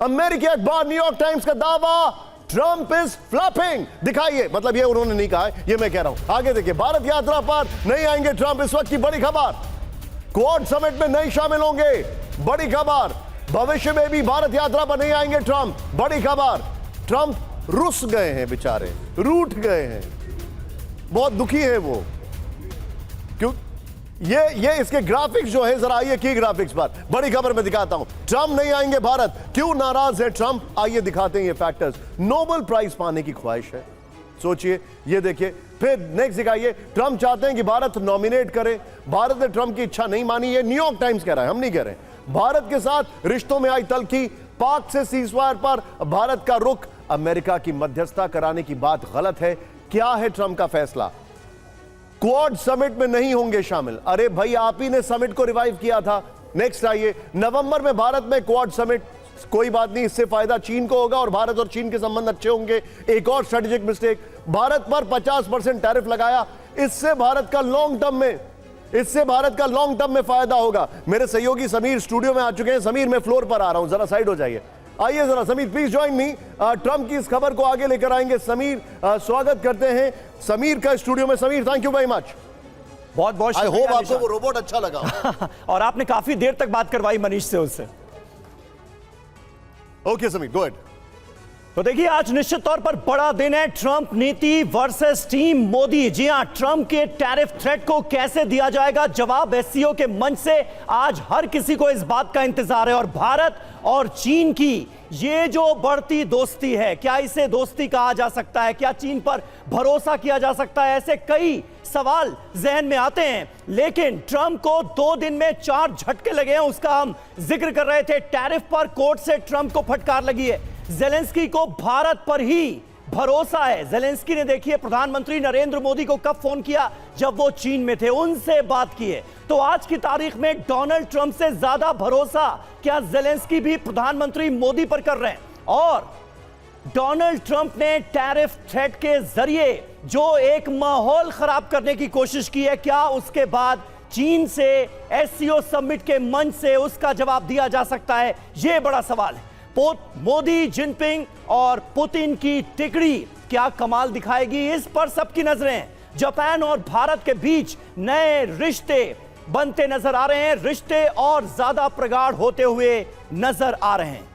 अमेरिकी अखबार New York times का दावा, ट्रंप इज फ्लॉपिंग। दिखाइए, मतलब ये उन्होंने नहीं कहा है, ये मैं कह रहा हूं। आगे देखिए, भारत यात्रा पर नहीं आएंगे ट्रंप, इस वक्त की बड़ी खबर। क्वाड समिट में नहीं शामिल होंगे, बड़ी खबर। भविष्य में भी भारत यात्रा पर नहीं आएंगे ट्रंप, बड़ी खबर। ट्रंप रुस गए हैं बेचारे, रूठ गए हैं, बहुत दुखी है वो। क्यों? ये इसके ग्राफिक्स जो है, जरा आइए की ग्राफिक्स पर, बड़ी खबर में दिखाता हूं। ट्रंप नहीं आएंगे भारत, क्यों नाराज है ट्रंप, आइए दिखाते हैं ये फैक्टर्स। नोबेल प्राइज पाने की ख्वाहिश है, सोचिए, ये देखिए। फिर नेक्स्ट दिखाइए, ट्रंप चाहते हैं कि भारत नॉमिनेट करे, भारत ने ट्रंप की इच्छा नहीं मानी, ये न्यूयॉर्क टाइम्स कह रहा है, हम नहीं कह रहे। भारत के साथ रिश्तों में आई तल्खी, पाक से सीजफायर पर भारत का रुख, अमेरिका की मध्यस्थता कराने की बात गलत है। क्या है ट्रंप का फैसला? क्वाड समिट में नहीं होंगे शामिल। अरे भाई, आप ही ने समिट को रिवाइव किया था। नेक्स्ट आइए, नवंबर में भारत में क्वाड समिट, कोई बात नहीं, इससे फायदा चीन को होगा और भारत और चीन के संबंध अच्छे होंगे। एक और स्ट्रेटेजिक मिस्टेक, भारत पर 50% टैरिफ लगाया, इससे भारत का लॉन्ग टर्म में फायदा होगा। मेरे सहयोगी समीर स्टूडियो में आ चुके हैं। समीर, मैं फ्लोर पर आ रहा हूं, जरा साइड हो जाइए। आइए जरा Sameer, please join me. Trump की इस खबर को आगे लेकर आएंगे समीर। स्वागत करते हैं समीर का स्टूडियो में। Sameer, thank you very much. बहुत बहुत आई होप आपको वो रोबोट अच्छा लगा। और आपने काफी देर तक बात करवाई मनीष से, उससे। Okay Sameer, go ahead. तो देखिए, आज निश्चित तौर पर बड़ा दिन है। ट्रंप नीति वर्सेस टीम मोदी। जी हां, ट्रंप के टैरिफ थ्रेट को कैसे दिया जाएगा जवाब एससीओ के मंच से, आज हर किसी को इस बात का इंतजार है। और भारत और चीन की ये जो बढ़ती दोस्ती है, क्या इसे दोस्ती कहा जा सकता है? क्या चीन पर भरोसा किया जा सकता है? ऐसे कई सवाल जहन में आते हैं। लेकिन ट्रंप को 2 दिन में 4 झटके लगे हैं, उसका हम जिक्र कर रहे थे। टैरिफ पर कोर्ट से ट्रंप को फटकार लगी है। जेलेंस्की को भारत पर ही भरोसा है। जेलेंस्की ने, देखिए, प्रधानमंत्री नरेंद्र मोदी को कब फोन किया? जब वो चीन में थे, उनसे बात की है। तो आज की तारीख में डोनाल्ड ट्रंप से ज्यादा भरोसा क्या जेलेंस्की भी प्रधानमंत्री मोदी पर कर रहे हैं? और डोनाल्ड ट्रंप ने टैरिफ थ्रेट के जरिए जो एक माहौल खराब करने की कोशिश की है, क्या उसके बाद चीन से एससीओ समिट के मंच से उसका जवाब दिया जा सकता है? यह बड़ा सवाल है। मोदी, जिनपिंग और पुतिन की टिकड़ी क्या कमाल दिखाएगी, इस पर सबकी नजरें हैं। जापान और भारत के बीच नए रिश्ते बनते नजर आ रहे हैं, रिश्ते और ज्यादा प्रगाढ़ होते हुए नजर आ रहे हैं।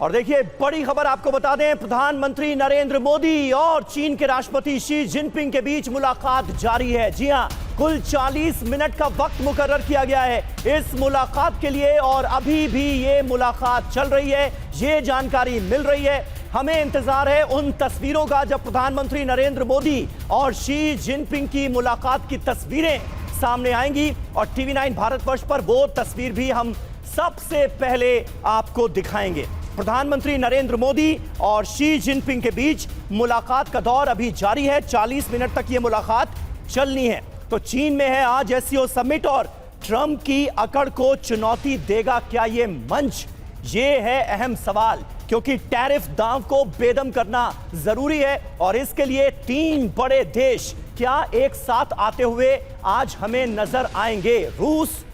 और देखिए, बड़ी खबर आपको बता दें, प्रधानमंत्री नरेंद्र मोदी और चीन के राष्ट्रपति शी जिनपिंग के बीच मुलाकात जारी है। जी हां, कुल 40 मिनट का वक्त मुकर्रर किया गया है इस मुलाकात के लिए, और अभी भी ये मुलाकात चल रही है, ये जानकारी मिल रही है। हमें इंतजार है उन तस्वीरों का जब प्रधानमंत्री नरेंद्र मोदी और शी जिनपिंग की मुलाकात की तस्वीरें सामने आएंगी, और TV9 भारतवर्ष पर वो तस्वीर भी हम सबसे पहले आपको दिखाएंगे। प्रधानमंत्री नरेंद्र मोदी और शी जिनपिंग के बीच मुलाकात का दौर अभी जारी है। 40 मिनट तक ये मुलाकात चलनी है। तो चीन में है आज एससीओ समिट, और ट्रंप की अकड़ को चुनौती देगा क्या ये मंच? ये है अहम सवाल, क्योंकि टैरिफ दांव को बेदम करना जरूरी है, और इसके लिए 3 बड़े देश क्या एक साथ आते हुए आज हमें नजर आएंगे? रूस,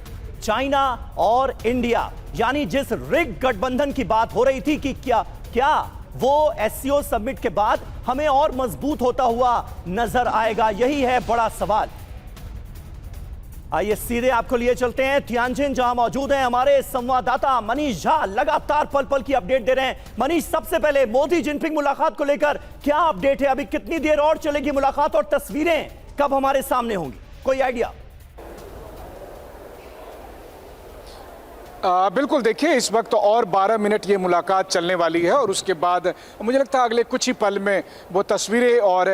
चाइना और इंडिया। यानी जिस रिग गठबंधन की बात हो रही थी कि क्या वो एससीओ समिट के बाद हमें और मजबूत होता हुआ नजर आएगा? यही है बड़ा सवाल। आइए सीधे आपको लिए चलते हैं तियानजिन, जहां मौजूद हैं हमारे संवाददाता मनीष झा, लगातार पल पल की अपडेट दे रहे हैं। मनीष, सबसे पहले मोदी जिनपिंग मुलाकात को लेकर क्या अपडेट है? अभी कितनी देर और चलेगी मुलाकात, और तस्वीरें कब हमारे सामने होंगी, कोई आइडिया? बिल्कुल, देखिए, इस वक्त और 12 मिनट ये मुलाकात चलने वाली है, और उसके बाद मुझे लगता है अगले कुछ ही पल में वो तस्वीरें और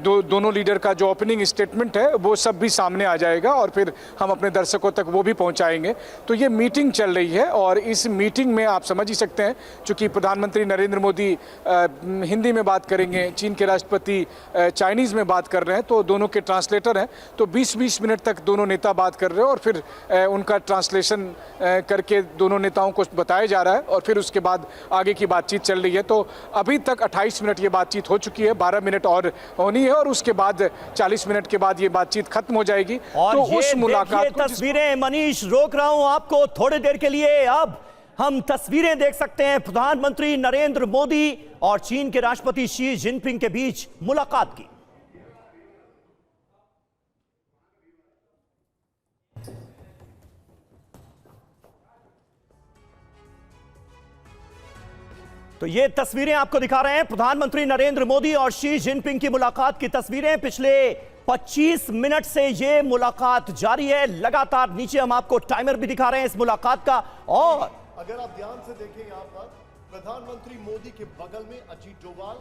दोनों लीडर का जो ओपनिंग स्टेटमेंट है वो सब भी सामने आ जाएगा, और फिर हम अपने दर्शकों तक वो भी पहुंचाएंगे। तो ये मीटिंग चल रही है, और इस मीटिंग में आप समझ ही सकते हैं, चूँकि प्रधानमंत्री नरेंद्र मोदी हिंदी में बात करेंगे, चीन के राष्ट्रपति चाइनीज़ में बात कर रहे हैं, तो दोनों के ट्रांसलेटर हैं, तो 20-20 मिनट तक दोनों नेता बात कर रहे हैं, और फिर उनका ट्रांसलेशन करके दोनों नेताओं को बताया जा रहा है और फिर उसके बाद आगे की बातचीत चल रही है। तो अभी तक 28 मिनट ये बातचीत हो चुकी है, 12 मिनट और होनी है और उसके बाद 40 मिनट के बाद ये बातचीत खत्म हो जाएगी। और तो ये उस मुलाकात को तस्वीरें, मनीष रोक रहा हूं आपको थोड़ी देर के लिए। अब हम तस्वीरें देख सकते हैं प्रधानमंत्री नरेंद्र मोदी और चीन के राष्ट्रपति शी जिनपिंग के बीच मुलाकात की। तो ये तस्वीरें आपको दिखा रहे हैं प्रधानमंत्री नरेंद्र मोदी और शी जिनपिंग की मुलाकात की तस्वीरें। पिछले 25 मिनट से ये मुलाकात जारी है लगातार। नीचे हम आपको टाइमर भी दिखा रहे हैं इस मुलाकात का। और अगर आप ध्यान से देखें यहां पर प्रधानमंत्री मोदी के बगल में अजीत डोभाल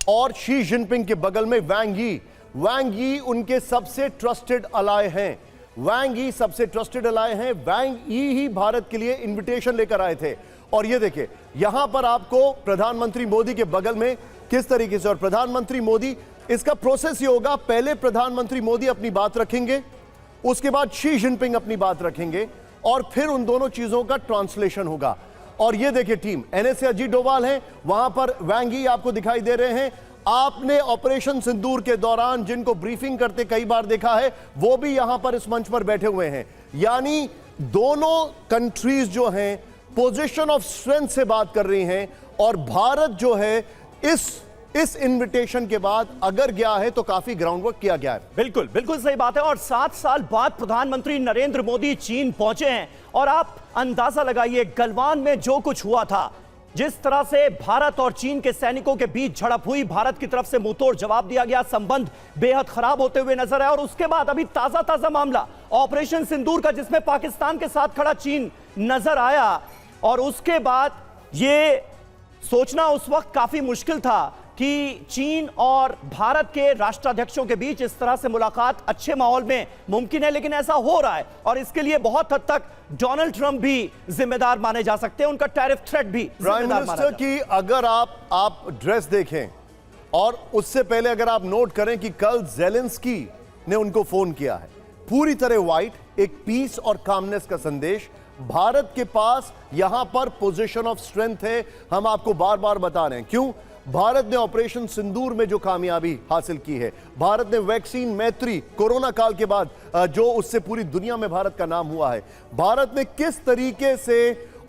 और शी जिनपिंग के बगल में वांग यी। वांग यी उनके सबसे ट्रस्टेड अलाय हैं। वांग यी सबसे ट्रस्टेड अलाय हैं। वांग यी ही भारत के लिए इनविटेशन लेकर आए थे। और ये देखिए यहां पर आपको प्रधानमंत्री मोदी के बगल में किस तरीके से, और प्रधानमंत्री मोदी, इसका प्रोसेस ये होगा, पहले प्रधानमंत्री मोदी अपनी बात रखेंगे, उसके बाद शी जिनपिंग अपनी बात रखेंगे और फिर उन दोनों चीजों का ट्रांसलेशन होगा। और ये देखिए टीम एनएस से अजीत डोभाल है, वहां पर वांग यी आपको दिखाई दे रहे हैं। आपने ऑपरेशन सिंदूर के दौरान जिनको ब्रीफिंग करते कई बार देखा है वो भी यहां पर इस मंच पर बैठे हुए हैं। यानी दोनों कंट्रीज जो हैं पोजीशन ऑफ स्ट्रेंथ से बात कर रही हैं और भारत जो है इस इनविटेशन के बाद अगर गया है तो काफी ग्राउंडवर्क किया गया है। बिल्कुल बिल्कुल सही बात है। और 7 साल बाद प्रधानमंत्री नरेंद्र मोदी चीन पहुंचे हैं और आप अंदाजा लगाइए गलवान में जो कुछ हुआ था, जिस तरह से भारत और चीन के सैनिकों के बीच झड़प हुई, भारत की तरफ से मुंहतोड़ जवाब दिया गया, संबंध बेहद खराब होते हुए नजर आया। और उसके बाद अभी ताजा मामला ऑपरेशन सिंदूर का, जिसमें पाकिस्तान के साथ खड़ा चीन नजर आया। और उसके बाद ये सोचना उस वक्त काफी मुश्किल था कि चीन और भारत के राष्ट्राध्यक्षों के बीच इस तरह से मुलाकात अच्छे माहौल में मुमकिन है, लेकिन ऐसा हो रहा है। और इसके लिए बहुत हद तक डोनाल्ड ट्रंप भी जिम्मेदार माने जा सकते हैं, उनका टैरिफ थ्रेट भी प्राइम मिनिस्टर की अगर आप ड्रेस देखें और उससे पहले अगर आप नोट करें कि कल ज़ेलेंस्की ने उनको फोन किया है, पूरी तरह व्हाइट, एक पीस और कामनेस का संदेश। भारत के पास यहां पर पोजीशन ऑफ स्ट्रेंथ है, हम आपको बार बार बता रहे हैं। क्यों? भारत ने ऑपरेशन सिंदूर में जो कामयाबी हासिल की है, भारत ने वैक्सीन मैत्री कोरोना काल के बाद जो उससे पूरी दुनिया में भारत का नाम हुआ है, भारत ने किस तरीके से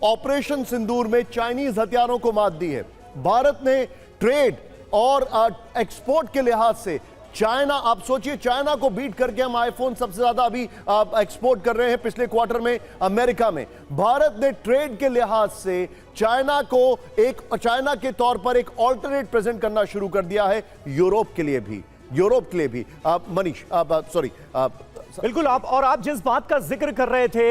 ऑपरेशन सिंदूर में चाइनीज हथियारों को मात दी है, भारत ने ट्रेड और एक्सपोर्ट के लिहाज से चाइना, आप सोचिए चाइना को बीट करके हम आईफोन सबसे ज्यादा अभी एक्सपोर्ट कर रहे हैं पिछले क्वार्टर में अमेरिका में। भारत ने ट्रेड के लिहाज से चाइना के तौर पर एक ऑल्टरनेट प्रेजेंट करना शुरू कर दिया है यूरोप के लिए भी। मनीष सॉरी बिल्कुल। आप जिस बात का जिक्र कर रहे थे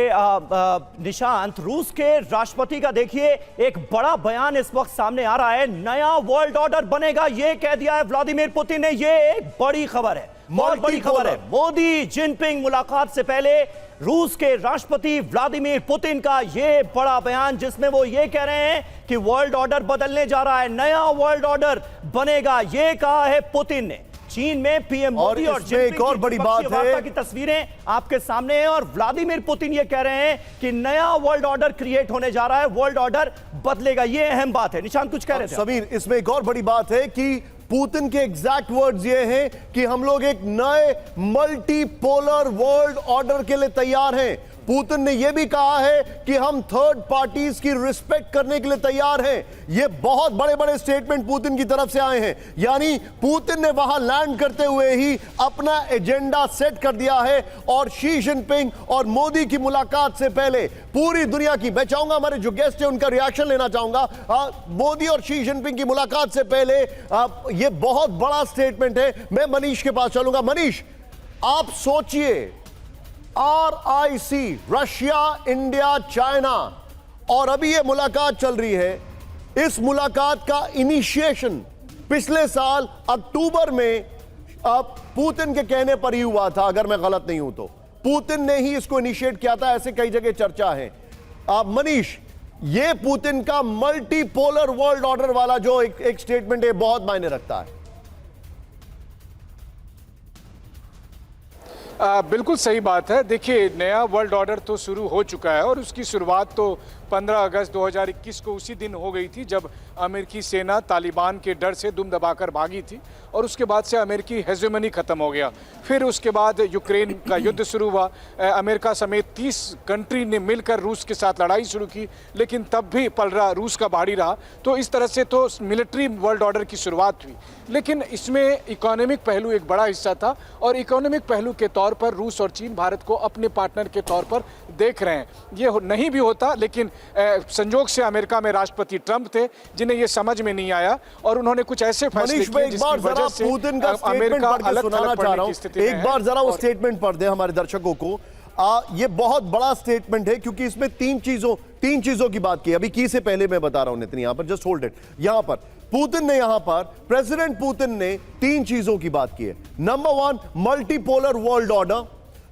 निशांत, रूस के राष्ट्रपति का देखिए एक बड़ा बयान इस वक्त सामने आ रहा है। नया वर्ल्ड ऑर्डर बनेगा, यह कह दिया है व्लादिमीर पुतिन ने। यह एक बड़ी खबर है, बहुत बड़ी खबर है। मोदी जिनपिंग मुलाकात से पहले रूस के राष्ट्रपति व्लादिमीर पुतिन का यह बड़ा बयान, जिसमें वो ये कह रहे हैं कि वर्ल्ड ऑर्डर बदलने जा रहा है, नया वर्ल्ड ऑर्डर बनेगा, यह कहा है पुतिन ने। चीन में पीएम मोदी और एक और बड़ी बात है की तस्वीरें आपके सामने हैं और व्लादिमीर पुतिन ये कह रहे हैं कि नया वर्ल्ड ऑर्डर क्रिएट होने जा रहा है, वर्ल्ड ऑर्डर बदलेगा। ये अहम बात है। निशांत कुछ कह रहे थे समीर, इसमें एक और बड़ी बात है कि पुतिन के एग्जैक्ट वर्ड्स ये हैं कि हम लोग एक नए मल्टीपोलर वर्ल्ड ऑर्डर के लिए तैयार हैं। पुतिन ने यह भी कहा है कि हम थर्ड पार्टीज की रिस्पेक्ट करने के लिए तैयार हैं। ये बहुत बड़े बड़े स्टेटमेंट पुतिन की तरफ से आए हैं। यानी पुतिन ने वहां लैंड करते हुए ही अपना एजेंडा सेट कर दिया है। और शी जिनपिंग और मोदी की मुलाकात से पहले पूरी दुनिया की, मैं चाहूंगा हमारे जो गेस्ट है उनका रिएक्शन लेना चाहूंगा। मोदी और शी जिनपिंग की मुलाकात से पहले यह बहुत बड़ा स्टेटमेंट है। मैं मनीष के पास चलूंगा। मनीष, आप सोचिए RIC, रशिया, इंडिया, चाइना, और अभी ये मुलाकात चल रही है। इस मुलाकात का इनिशिएशन पिछले साल अक्टूबर में पुतिन के कहने पर ही हुआ था, अगर मैं गलत नहीं हूं तो पुतिन ने ही इसको इनिशिएट किया था, ऐसे कई जगह चर्चा है। मनीष, ये पुतिन का मल्टीपोलर वर्ल्ड ऑर्डर वाला जो एक स्टेटमेंट है बहुत मायने रखता है। बिल्कुल सही बात है। देखिए, नया वर्ल्ड ऑर्डर तो शुरू हो चुका है और उसकी शुरुआत तो 15 अगस्त 2021 को उसी दिन हो गई थी जब अमेरिकी सेना तालिबान के डर से दुम दबाकर भागी थी और उसके बाद से अमेरिकी हेजेमनी खत्म हो गया। फिर उसके बाद यूक्रेन का युद्ध शुरू हुआ। अमेरिका समेत 30 कंट्री ने मिलकर रूस के साथ लड़ाई शुरू की, लेकिन तब भी पलड़ा रूस का भारी रहा। तो इस तरह से तो मिलिट्री वर्ल्ड ऑर्डर की शुरुआत हुई, लेकिन इसमें इकोनॉमिक पहलू एक बड़ा हिस्सा था और इकोनॉमिक पहलू के तौर पर रूस और चीन भारत को अपने पार्टनर के तौर पर देख रहे हैं। ये नहीं भी होता, लेकिन संजोग से अमेरिका में राष्ट्रपति ट्रंप थे जिन्हें ये समझ में नहीं आया और उन्होंने कुछ ऐसे फैसले किए जिसकी वजह से पुतिन का स्टेटमेंट अमेरिका पढ़ के अलग सुनाना थलग चाह रहा पड़ने हूं। की स्थिति में एक है। बार जरा वो स्टेटमेंट पढ़ दे हमारे दर्शकों को। ये बहुत बड़ा स्टेटमेंट है क्योंकि इसमें तीन चीजों की बात की। अभी की से पहले मैं बता रहा हूं नितिन, यहां पर जस्ट होल्ड इट। यहां पर पुतिन ने प्रेसिडेंट पुतिन ने तीन चीजों की बात की है। Number 1, multipolar world order.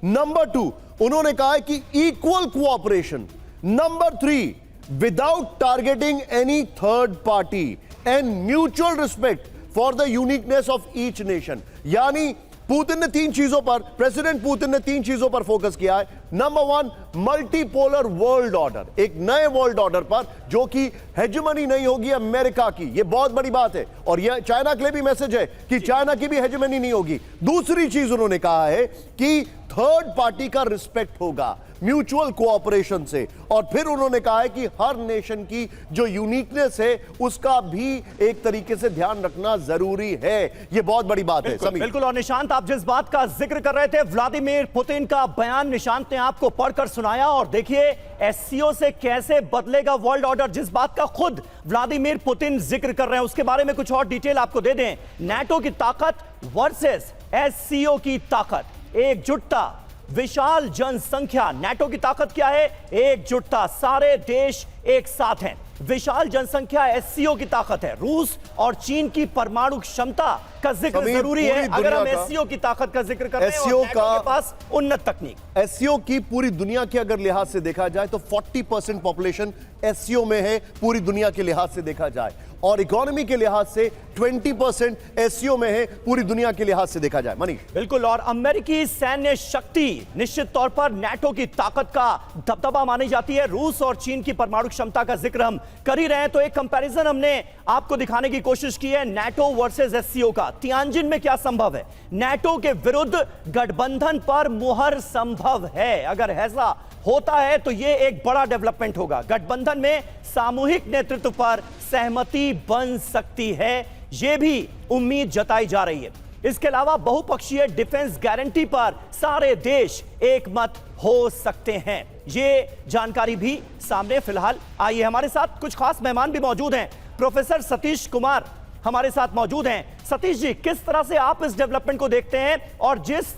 Number 2, उन्होंने कहा है कि equal cooperation. Number 3, without targeting any third party and mutual respect for the uniqueness of each nation। यानी प्रेसिडेंट पुतिन ने तीन चीजों पर फोकस किया है। नंबर 1, मल्टीपोलर वर्ल्ड ऑर्डर, एक नए वर्ल्ड ऑर्डर पर जो कि हेजेमनी नहीं होगी अमेरिका की। यह बहुत बड़ी बात है और यह चाइना के लिए भी मैसेज है कि चाइना की भी हेजेमनी नहीं होगी। दूसरी चीज उन्होंने कहा है कि थर्ड पार्टी का रिस्पेक्ट होगा म्यूचुअल कोऑपरेशन से, और फिर उन्होंने कहा है कि हर नेशन की जो यूनिकनेस है उसका भी एक तरीके से ध्यान रखना जरूरी है। यह बहुत बड़ी बात है। समीर, बिल्कुल। और निशांत, आप जिस बात का जिक्र कर रहे थे, व्लादिमीर पुतिन का बयान निशांत ने आपको पढ़कर सुनाया और देखिए एससीओ से कैसे बदलेगा वर्ल्ड ऑर्डर, जिस बात का खुद व्लादिमीर पुतिन जिक्र कर रहे हैं उसके बारे में कुछ और डिटेल आपको दे दें। नाटो की ताकत वर्सेस एससीओ की ताकत, एकजुटता, विशाल जनसंख्या। नाटो की ताकत क्या है? एकजुटता, सारे देश एक साथ हैं। विशाल जनसंख्या एससीओ की ताकत है। रूस और चीन की परमाणु क्षमता का जिक्र जरूरी है अगर हम एससीओ की ताकत का जिक्र कर रहे हैं। और नाटो के पास उन्नत तकनीक। एससीओ की पूरी दुनिया के अगर लिहाज से देखा जाए तो 40% पॉपुलेशन एससीओ में है पूरी दुनिया के लिहाज से देखा जाए, और इकोनॉमी के लिहाज से 20% एससीओ में है पूरी दुनिया के लिहाज से देखा जाए। मनीष, बिल्कुल। और अमेरिकी सैन्य शक्ति निश्चित तौर पर नाटो की ताकत का दबदबा मानी जाती है। रूस और चीन की परमाणु क्षमता का जिक्र हम कर ही रहे हैं तो एक कंपैरिजन हमने आपको दिखाने की कोशिश की है नाटो वर्सेस एससीओ का। तियानजिन में क्या संभव है? नाटो के विरुद्ध गठबंधन पर मुहर संभव है। अगर ऐसा होता है तो यह एक बड़ा डेवलपमेंट होगा। गठबंधन में सामूहिक नेतृत्व पर सहमति बन सकती है, यह भी उम्मीद जताई जा रही है। इसके अलावा बहुपक्षीय डिफेंस गारंटी पर सारे देश एकमत हो सकते हैं, यह जानकारी भी सामने फिलहाल आई है। हमारे साथ कुछ खास मेहमान भी मौजूद हैं। प्रोफेसर सतीश कुमार हमारे साथ मौजूद हैं। सतीश जी, किस तरह से आप इस डेवलपमेंट को देखते हैं और जिस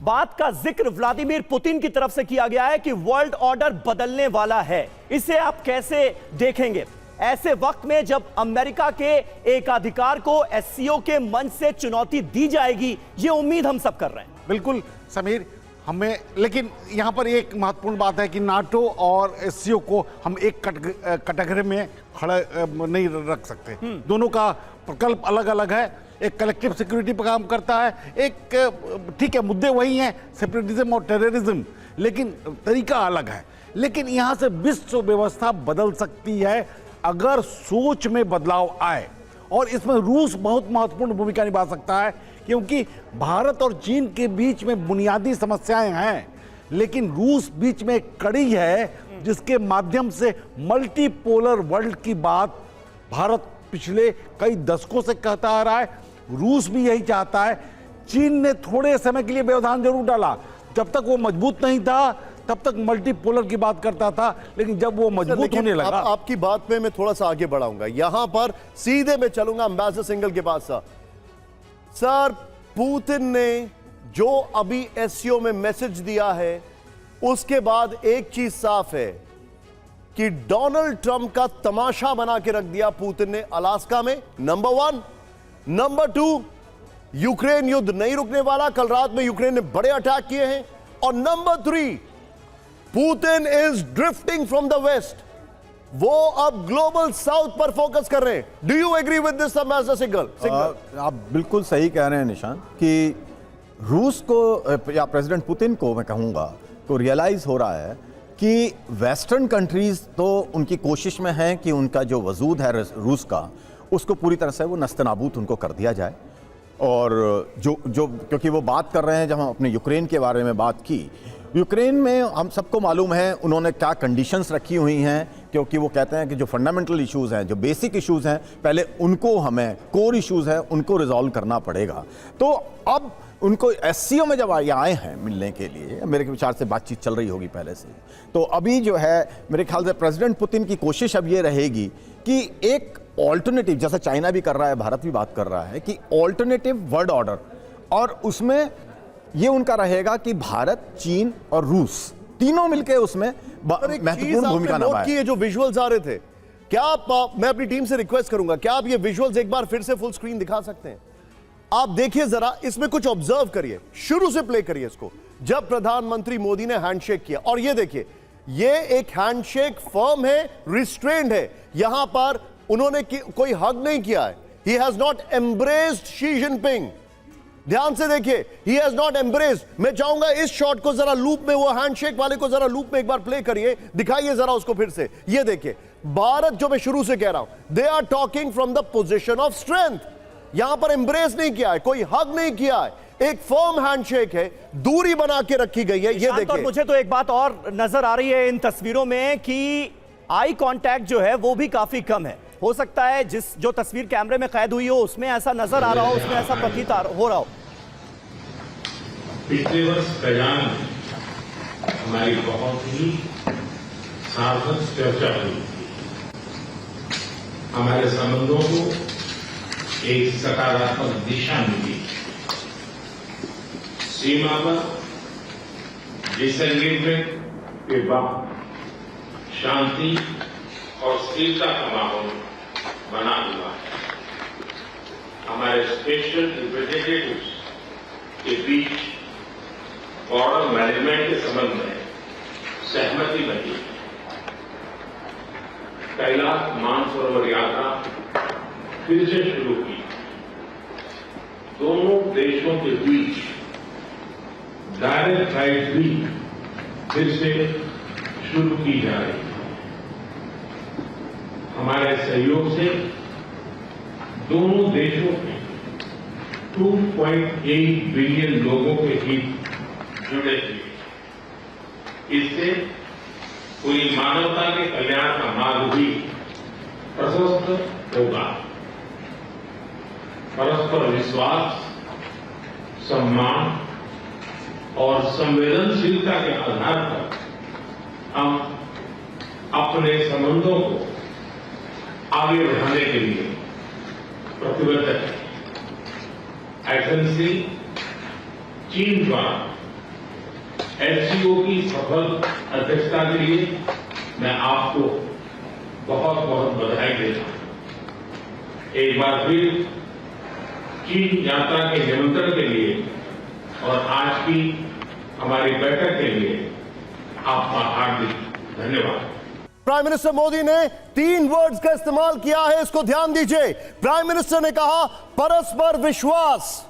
बात का जिक्र व्लादिमीर पुतिन की तरफ से किया गया है कि वर्ल्ड ऑर्डर बदलने वाला है, इसे आप कैसे देखेंगे ऐसे वक्त में जब अमेरिका के एकाधिकार को एससीओ के मंच से चुनौती दी जाएगी? ये उम्मीद हम सब कर रहे हैं। बिल्कुल समीर, हमें लेकिन यहाँ पर एक महत्वपूर्ण बात है कि नाटो और एससीओ को हम एक कैटेगरी में खड़ा नहीं रख सकते। दोनों का प्रकल्प अलग अलग है। एक कलेक्टिव सिक्योरिटी पर काम करता है, एक ठीक है मुद्दे वही हैं, सेपरेटिज्म और टेररिज्म, लेकिन तरीका अलग है। लेकिन यहाँ से विश्व व्यवस्था बदल सकती है अगर सोच में बदलाव आए, और इसमें रूस बहुत महत्वपूर्ण भूमिका निभा सकता है क्योंकि भारत और चीन के बीच में बुनियादी समस्याएं हैं, लेकिन रूस बीच में एक कड़ी है जिसके माध्यम से मल्टीपोलर वर्ल्ड की बात भारत पिछले कई दशकों से कहता आ रहा है। रूस भी यही चाहता है। चीन ने थोड़े समय के लिए व्यवधान जरूर डाला, जब तक वो मजबूत नहीं था तब तक मल्टीपोलर की बात करता था, लेकिन जब वो मजबूत होने लगा। आपकी बात में मैं थोड़ा सा आगे बढ़ाऊंगा, यहां पर सीधे मैं चलूंगा एम्बेसडर सिंघल के पास। सर, पुतिन ने जो अभी एससीओ में मैसेज दिया है उसके बाद एक चीज साफ है कि डोनाल्ड ट्रंप का तमाशा बना के रख दिया पुतिन ने अलास्का में, नंबर 1। नंबर 2, यूक्रेन युद्ध नहीं रुकने वाला, कल रात में यूक्रेन ने बड़े अटैक किए हैं। और number 3, Putin is drifting from the west, वो अब ग्लोबल साउथ पर फोकस कर रहे हैं। Do you agree with this ambassador Singhal? आप बिल्कुल सही कह रहे हैं निशान कि रूस को या प्रेसिडेंट पुतिन को मैं कहूँगा को रियलाइज़ हो रहा है कि वेस्टर्न कंट्रीज़ तो उनकी कोशिश में हैं कि उनका जो वजूद है रूस का, उसको पूरी तरह से वो नस्तनाबूत उनको कर दिया जाए। और जो क्योंकि वो बात कर रहे हैं, जब हम अपने यूक्रेन के बारे में बात की, यूक्रेन में हम सबको मालूम है उन्होंने क्या कंडीशंस रखी हुई हैं, क्योंकि वो कहते हैं कि जो फंडामेंटल इश्यूज़ हैं, जो बेसिक इश्यूज़ हैं, पहले उनको हमें कोर इश्यूज़ हैं उनको रिजॉल्व करना पड़ेगा। तो अब उनको एससीओ में जब आए हैं मिलने के लिए, मेरे विचार से बातचीत चल रही होगी पहले से, तो अभी जो है मेरे ख्याल से प्रेसिडेंट पुतिन की कोशिश अब ये रहेगी कि एक ऑल्टरनेटिव, जैसा चाइना भी कर रहा है, भारत भी बात कर रहा है, कि ऑल्टरनेटिव वर्ल्ड ऑर्डर, और उसमें ये उनका रहेगा कि भारत, चीन और रूस तीनों मिलकर उसमें महत्वपूर्ण भूमिका निभाएं। ये जो विजुअल्स आ रहे थे, क्या आप, मैं अपनी टीम से रिक्वेस्ट करूंगा, क्या आप ये विजुअल्स एक बार फिर से फुल स्क्रीन दिखा सकते हैं? आप देखिए जरा, इसमें कुछ ऑब्जर्व करिए, शुरू से प्ले करिए इसको, जब प्रधानमंत्री मोदी ने हैंडशेक किया। और ये देखिए, ये एक हैंडशेक फर्म है, रिस्ट्रेंड है, यहां पर उन्होंने कोई हग नहीं किया है। He has not embraced Xi Jinping. ध्यान से देखिए, ही हैज नॉट एम्ब्रेस्ड। मैं चाहूंगा इस शॉट को जरा लूप में, वो हैंडशेक वाले को जरा लूप में एक बार प्ले करिए, दिखाइए जरा उसको फिर से। ये देखिए, भारत, जो मैं शुरू से कह रहा हूं, they are talking from the position of strength. यहां पर एम्ब्रेस नहीं किया है, कोई हग नहीं किया है, एक फर्म हैंडशेक है, दूरी बना के रखी गई है। ये देखिए, मुझे तो एक बात और नजर आ रही है इन तस्वीरों में कि आई कांटेक्ट जो है वो भी काफी कम है। हो सकता है जो तस्वीर कैमरे में कैद हुई हो उसमें ऐसा नजर आ रहा हो, उसमें ऐसा प्रतीत हो रहा हो। पिछले वर्ष कजान में हमारी बहुत ही सार्थक चर्चा हुई थी। हमारे संबंधों को एक सकारात्मक दिशा मिली। सीमा पर डिसएंगेजमेंट के बाद शांति और स्थिरता का माहौल बना हुआ है। हमारे स्पेशल रिप्रेजेंटेटिव्स के बीच बॉर्डर मैनेजमेंट के संबंध में सहमति बनी। कैलाश मानसरोवर यात्रा फिर से शुरू की। दोनों देशों के बीच डायरेक्ट फ्लाइट भी फिर से शुरू की जा रही है। हमारे सहयोग से दोनों देशों के 2.8 बिलियन लोगों के हित जुड़े हुए। इससे पूरी मानवता के कल्याण का मार्ग भी प्रशस्त होगा। परस्पर विश्वास, सम्मान और संवेदनशीलता के आधार पर हम अपने संबंधों को आगे बढ़ाने के लिए प्रतिबद्ध है। एजेंसी चीन द्वारा एससीओ की सफल अध्यक्षता के लिए मैं आपको बहुत बहुत बधाई देता हूं। एक बार फिर चीन यात्रा के निमंत्रण के लिए और आज की हमारी बैठक के लिए आपका हार्दिक धन्यवाद। प्राइम मिनिस्टर मोदी ने 3 वर्ड्स का इस्तेमाल किया है, इसको ध्यान दीजिए। प्राइम मिनिस्टर ने कहा परस्पर विश्वास,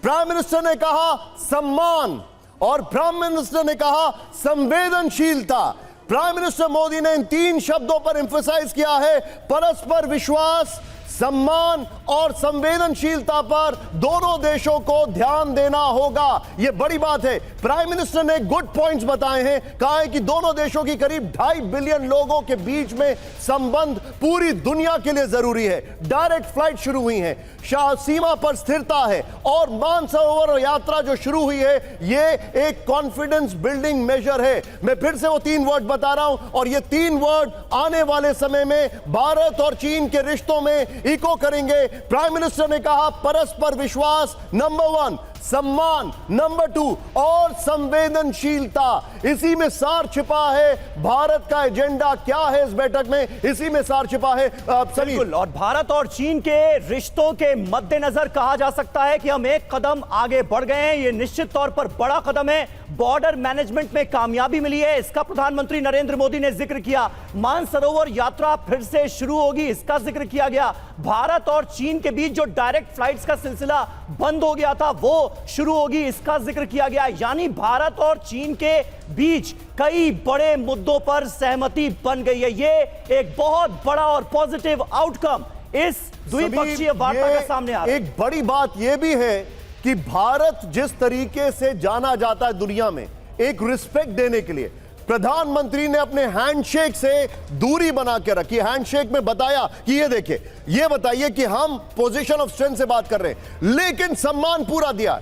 प्राइम मिनिस्टर ने कहा सम्मान, और प्राइम मिनिस्टर ने कहा संवेदनशीलता। प्राइम मिनिस्टर मोदी ने इन 3 शब्दों पर एम्फसाइज किया है, परस्पर विश्वास, सम्मान और संवेदनशीलता पर दोनों देशों को ध्यान देना होगा। यह बड़ी बात है। प्राइम मिनिस्टर ने गुड पॉइंट्स बताए हैं, कहा है कि दोनों देशों की करीब 2.5 बिलियन लोगों के बीच में संबंध पूरी दुनिया के लिए जरूरी है। डायरेक्ट फ्लाइट शुरू हुई है, सीमा पर स्थिरता है, और मानसरोवर यात्रा जो शुरू हुई है यह एक कॉन्फिडेंस बिल्डिंग मेजर है। मैं फिर से वो 3 वर्ड बता रहा हूं, और ये 3 वर्ड आने वाले समय में भारत और चीन के रिश्तों में इको करेंगे। प्राइम मिनिस्टर ने कहा परस्पर विश्वास नंबर 1, सम्मान नंबर 2 और संवेदनशीलता। इसी में सार छिपा है। भारत का एजेंडा क्या है इस बैठक में, इसी में सार छिपा है। बिल्कुल, और भारत और चीन के रिश्तों के मद्देनजर कहा जा सकता है कि हम एक कदम आगे बढ़ गए हैं। यह निश्चित तौर पर बड़ा कदम है। बॉर्डर मैनेजमेंट में कामयाबी मिली है, इसका प्रधानमंत्री नरेंद्र मोदी ने जिक्र किया। मानसरोवर यात्रा फिर से शुरू होगी, इसका जिक्र किया गया। भारत और चीन के बीच जो डायरेक्ट फ्लाइट्स का सिलसिला बंद हो गया था वो शुरू होगी, इसका जिक्र किया गया। यानी भारत और चीन के बीच कई बड़े मुद्दों पर सहमति बन गई है। ये एक बहुत बड़ा और पॉजिटिव आउटकम इस द्विपक्षीय वार्ता का सामने आ रहा है। एक बड़ी बात यह भी है कि भारत जिस तरीके से जाना जाता है दुनिया में एक रिस्पेक्ट देने के लिए, प्रधानमंत्री ने अपने हैंडशेक से दूरी बना के रखी। हैंडशेक में बताया कि ये देखिए, ये बताइए कि हम पोजीशन ऑफ स्ट्रेंथ से बात कर रहे हैं, लेकिन सम्मान पूरा दिया।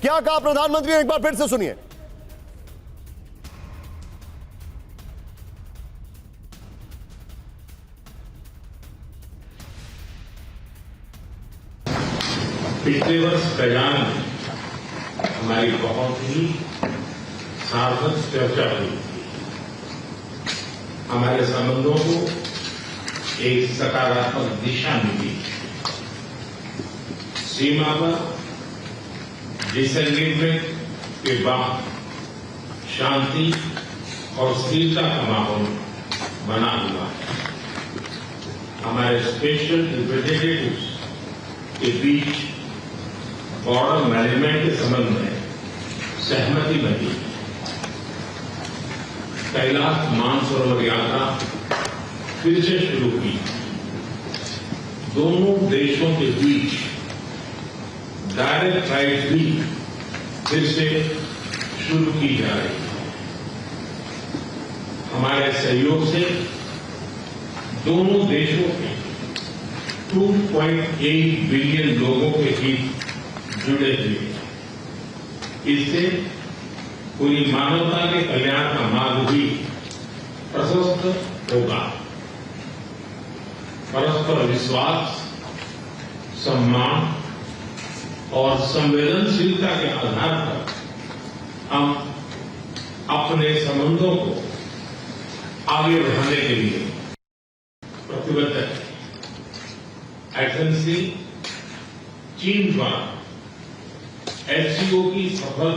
क्या कहा प्रधानमंत्री ने, एक बार फिर से सुनिए। पिछले वर्ष कल्याण में हमारी बहुत ही सार्थक चर्चा हुई थी। हमारे संबंधों को एक सकारात्मक दिशा मिली। सीमा पर डिसएंगेजमेंट के बाद शांति और स्थिरता का माहौल बना हुआ है। हमारे स्पेशल रिप्रेजेंटेटिव्स के बीच बॉर्डर मैनेजमेंट के संबंध में सहमति बनी। कैलाश मानसरोवर यात्रा फिर से शुरू की। दोनों देशों के बीच डायरेक्ट फ्लाइट भी फिर से शुरू की जा रही है। हमारे सहयोग से दोनों देशों के 2.8 बिलियन लोगों के हित जुड़े हुए हैं। इससे पूरी मानवता के कल्याण का मार्ग भी प्रशस्त होगा। परस्पर विश्वास, सम्मान और संवेदनशीलता के आधार पर हम अपने संबंधों को आगे बढ़ाने के लिए प्रतिबद्ध है। एक्सेलेंसी, चीन द्वारा एससीओ की सफल